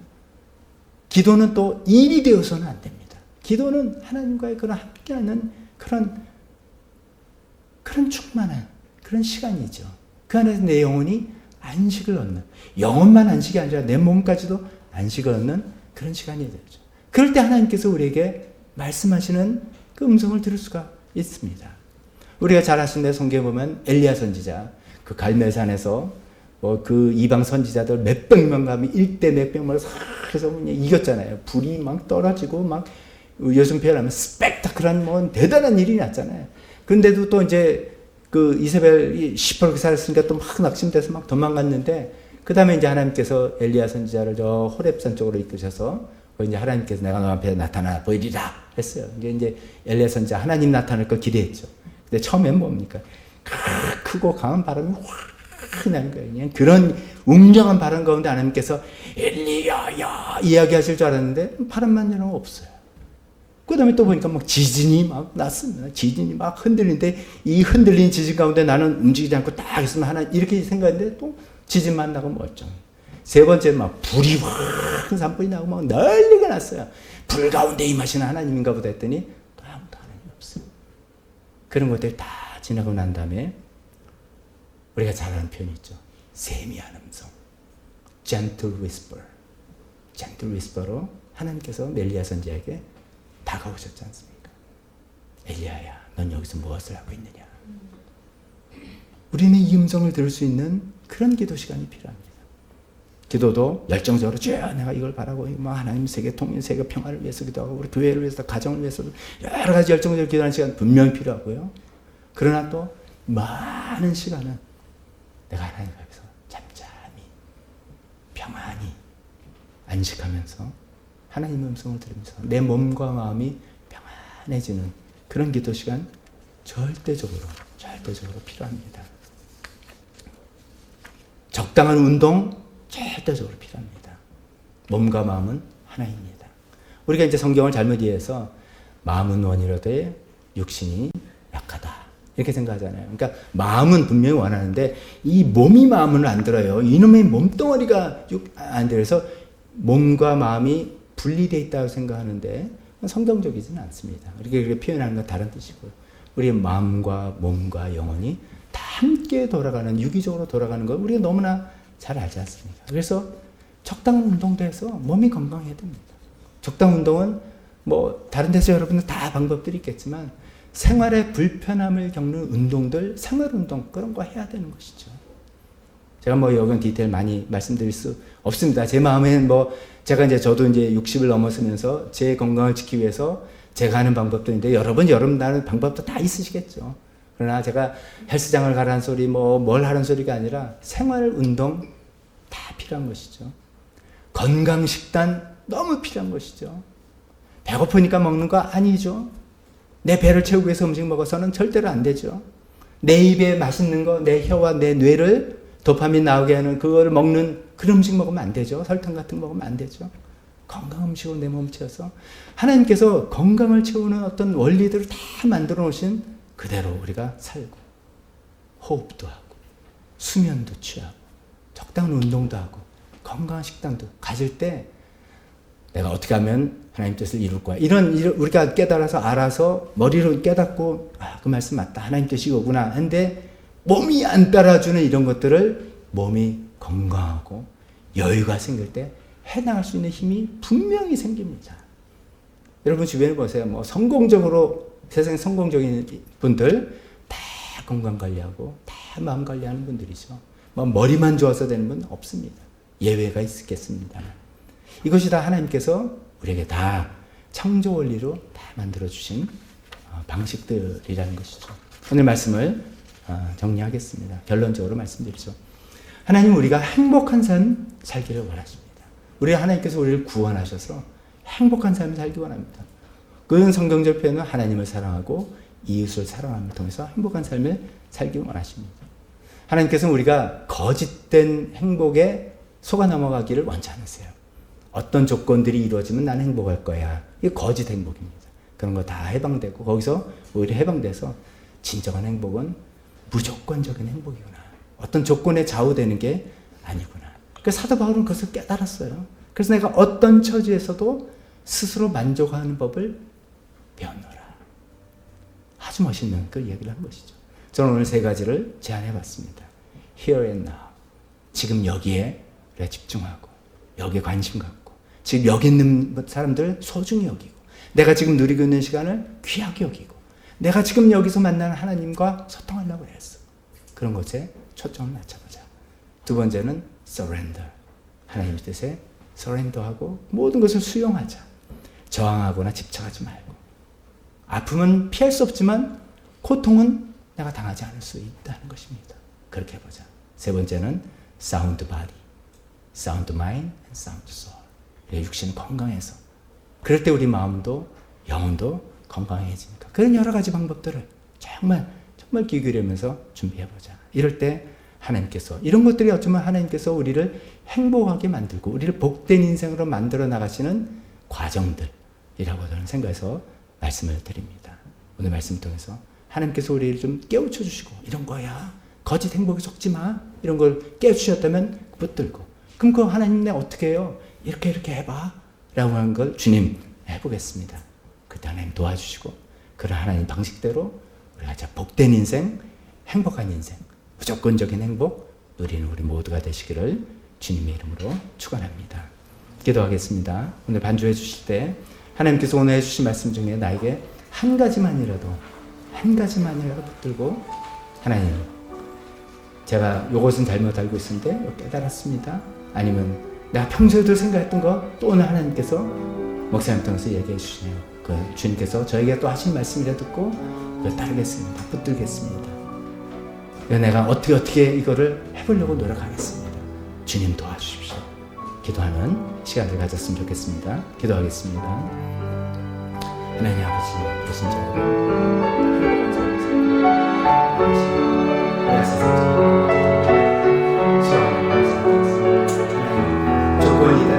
기도는 또 일이 되어서는 안 됩니다. 기도는 하나님과의 그런 함께하는 그런 충만한 그런 시간이죠. 그 안에서 내 영혼이 안식을 얻는 영혼만 안식이 아니라 내 몸까지도 안식을 얻는 그런 시간이 되죠. 그럴 때 하나님께서 우리에게 말씀하시는 그 음성을 들을 수가 있습니다. 우리가 잘 아시는데 성경에 보면 엘리야 선지자 그 갈멜산에서 그 이방 선지자들 몇백 명 가면 1대 몇백 명을 싹 해서 이겼잖아요. 불이 막 떨어지고 막 요즘 표현하면 스펙타클한 대단한 일이 났잖아요. 그런데도 또 이제 그 이세벨이 시퍼렇게 살았으니까 또 막 낙심돼서 막 도망갔는데 그 다음에 이제 하나님께서 엘리야 선지자를 저 호렙산 쪽으로 이끄셔서 이제 하나님께서 내가 너 앞에 나타나 보이리라 했어요. 이제 엘리야 선지자 하나님 나타날 걸 기대했죠. 근데 처음엔 뭡니까? 크고 강한 바람이 확 나는 거예요. 그냥 그런 웅장한 바람 가운데 하나님께서 엘리야야 이야기하실 줄 알았는데 바람만 일어나면 없어요. 그 다음에 또 보니까 막 지진이 막 났습니다. 지진이 막 흔들리는데 이 흔들린 지진 가운데 나는 움직이지 않고 딱 있으면 하나 이렇게 생각했는데 또 지진만 나고 멀쩡. 세 번째는 막 불이 확 산불이 나고 막 난리가 났어요. 불 가운데 임하시는 하나님인가 보다 했더니 또 아무도 하나님 없어요. 그런 것들 다 지나고 난 다음에 우리가 잘 아는 표현이 있죠. 세미한 음성. gentle whisper. gentle whisper로 하나님께서 엘리야 선지자에게 다가오셨지 않습니까? 엘리야야, 넌 여기서 무엇을 하고 있느냐? 우리는 이 음성을 들을 수 있는 그런 기도 시간이 필요합니다. 기도도 열정적으로 주여 내가 이걸 바라고 뭐 하나님 세계 통일, 세계 평화를 위해서 기도하고 우리 교회를 위해서 가정을 위해서도 여러 가지 열정적으로 기도하는 시간 분명히 필요하고요. 그러나 또 많은 시간은 내가 하나님 앞에서 잠잠히 평안히 안식하면서 하나님의 음성을 들으면서 내 몸과 마음이 평안해지는 그런 기도 시간 절대적으로 필요합니다. 적당한 운동 절대적으로 필요합니다. 몸과 마음은 하나입니다. 우리가 이제 성경을 잘못 이해해서 마음은 원이라되 육신이 약하다 이렇게 생각하잖아요. 그러니까 마음은 분명히 원하는데 이 몸이 마음을 안 들어요. 이놈의 몸뚱어리가 안 들어서 몸과 마음이 분리되어 있다고 생각하는데 성경적이지는 않습니다. 이렇게 표현하는 건 다른 뜻이고요. 우리의 마음과 몸과 영혼이 다 함께 돌아가는 유기적으로 돌아가는 걸 우리가 너무나 잘 알지 않습니까? 그래서 적당한 운동도 해서 몸이 건강해야 됩니다. 적당한 운동은 뭐 다른 데서 여러분들 다 방법들이 있겠지만 생활에 불편함을 겪는 운동들, 생활운동 그런 거 해야 되는 것이죠. 제가 뭐 여기는 디테일 많이 말씀드릴 수 없습니다. 제 마음에는 뭐 제가 이제 저도 이제 60을 넘었으면서 제 건강을 지키기 위해서 제가 하는 방법들인데 여러분 나는 방법도 다 있으시겠죠. 그러나 제가 헬스장을 가라는 소리 뭐 뭘 하라는 소리가 아니라 생활 운동 다 필요한 것이죠. 건강 식단 너무 필요한 것이죠. 배고프니까 먹는 거 아니죠. 내 배를 채우기 위해서 음식 먹어서는 절대로 안 되죠. 내 입에 맛있는 거, 내 혀와 내 뇌를 도파민 나오게 하는 그거를 먹는 그런 음식 먹으면 안 되죠. 설탕 같은 거 먹으면 안 되죠. 건강 음식으로 내 몸 채워서 하나님께서 건강을 채우는 어떤 원리들을 다 만들어 놓으신 그대로 우리가 살고 호흡도 하고 수면도 취하고 적당한 운동도 하고 건강한 식단도 가질 때 내가 어떻게 하면 하나님 뜻을 이룰 거야. 이런 우리가 깨달아서 알아서 머리로 깨닫고 그 말씀 맞다. 하나님 뜻이 이거구나. 근데 몸이 안 따라주는 이런 것들을 몸이 건강하고 여유가 생길 때 해나갈 수 있는 힘이 분명히 생깁니다. 여러분 주변에 보세요. 뭐 성공적으로 세상에 성공적인 분들 다 건강 관리하고 다 마음 관리하는 분들이죠. 뭐 머리만 좋아서 되는 분 없습니다. 예외가 있겠습니다. 이것이 다 하나님께서 우리에게 다 창조 원리로 다 만들어 주신 방식들이라는 것이죠. 오늘 말씀을 정리하겠습니다. 결론적으로 말씀드리죠. 하나님 우리가 행복한 삶 살기를 원하십니다. 우리 하나님께서 우리를 구원하셔서 행복한 삶을 살기 원합니다. 그 성경적 표현은 하나님을 사랑하고 이웃을 사랑함을 통해서 행복한 삶을 살기 원하십니다. 하나님께서는 우리가 거짓된 행복에 속아 넘어가기를 원치 않으세요. 어떤 조건들이 이루어지면 나는 행복할 거야. 이게 거짓 행복입니다. 그런 거 다 해방되고 거기서 오히려 해방돼서 진정한 행복은 무조건적인 행복이구나. 어떤 조건에 좌우되는 게 아니구나. 그래서 사도 바울은 그것을 깨달았어요. 그래서 내가 어떤 처지에서도 스스로 만족하는 법을 배웠노라. 아주 멋있는 그 얘기를 한 것이죠. 저는 오늘 세 가지를 제안해 봤습니다. Here and now. 지금 여기에 우리가 집중하고 여기에 관심 갖고 지금 여기 있는 사람들 소중히 여기고 내가 지금 누리고 있는 시간을 귀하게 여기고 내가 지금 여기서 만나는 하나님과 소통하려고 했어. 그런 것에 초점을 맞춰보자. 두 번째는 surrender. 하나님의 뜻에 surrender하고 모든 것을 수용하자. 저항하거나 집착하지 말고. 아픔은 피할 수 없지만 고통은 내가 당하지 않을 수 있다는 것입니다. 그렇게 해보자. 세 번째는 sound body, sound mind, and sound soul. 육신이 건강해서 그럴 때 우리 마음도 영혼도 건강해지니까 그런 여러 가지 방법들을 정말 귀 기울이면서 준비해보자. 이럴 때 하나님께서 이런 것들이 어쩌면 하나님께서 우리를 행복하게 만들고 우리를 복된 인생으로 만들어 나가시는 과정들이라고 저는 생각해서 말씀을 드립니다. 오늘 말씀을 통해서 하나님께서 우리를 좀 깨우쳐 주시고 이런 거야 거짓 행복에 속지 마 이런 걸 깨우치셨다면 붙들고 그럼 그 하나님 내 어떻게 해요? 이렇게 해봐 라고 하는 걸 주님 해보겠습니다. 그때 하나님 도와주시고 그런 하나님 방식대로 우리가 자 복된 인생, 행복한 인생, 무조건적인 행복 누리는 우리 모두가 되시기를 주님의 이름으로 축원합니다. 기도하겠습니다. 오늘 반주해 주실 때 하나님께서 오늘 해주신 말씀 중에 나에게 한 가지만이라도 붙들고 하나님 제가 요것은 잘못 알고 있었는데 깨달았습니다. 아니면 내가 평소에도 생각했던 거 또 오늘 하나님께서 목사님 통해서 얘기해 주시네요. 그 주님께서 저에게 또 하신 말씀이라 듣고 그걸 따르겠습니다. 붙들겠습니다. 내가 어떻게 이거를 해보려고 노력하겠습니다. 주님 도와주십시오. 기도하는 시간을 가졌으면 좋겠습니다. 기도하겠습니다. 하나님 아버지 부신 자를 행복한 삶을 살고 조건이다.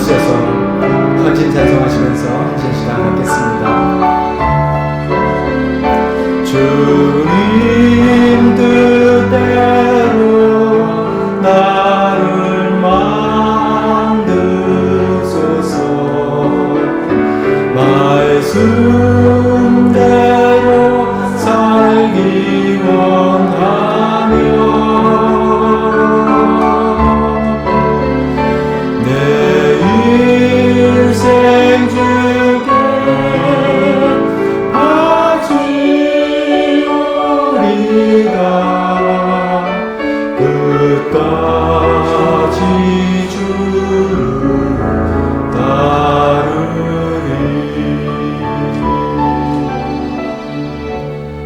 주셔서 헌신 찬송하시면서 한 시간 갖겠습니다. 주님 뜻대로 나를 만드소서 말씀대로 살기 원하며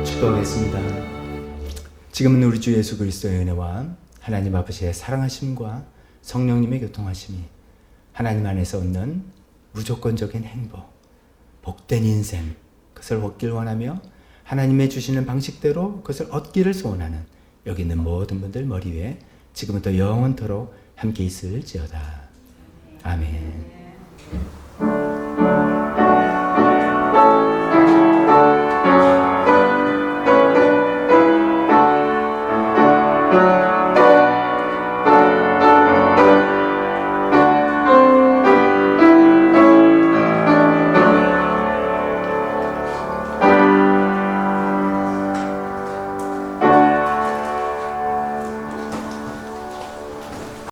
축복하겠습니다. 지금은 우리 주 예수 그리스도의 은혜와 하나님 아버지의 사랑하심과 성령님의 교통하심이 하나님 안에서 얻는 무조건적인 행복, 복된 인생 그것을 얻길 원하며 하나님의 주시는 방식대로 그것을 얻기를 소원하는 여기 있는 모든 분들 머리 위에 지금부터 영원토록 함께 있을지어다. 아멘.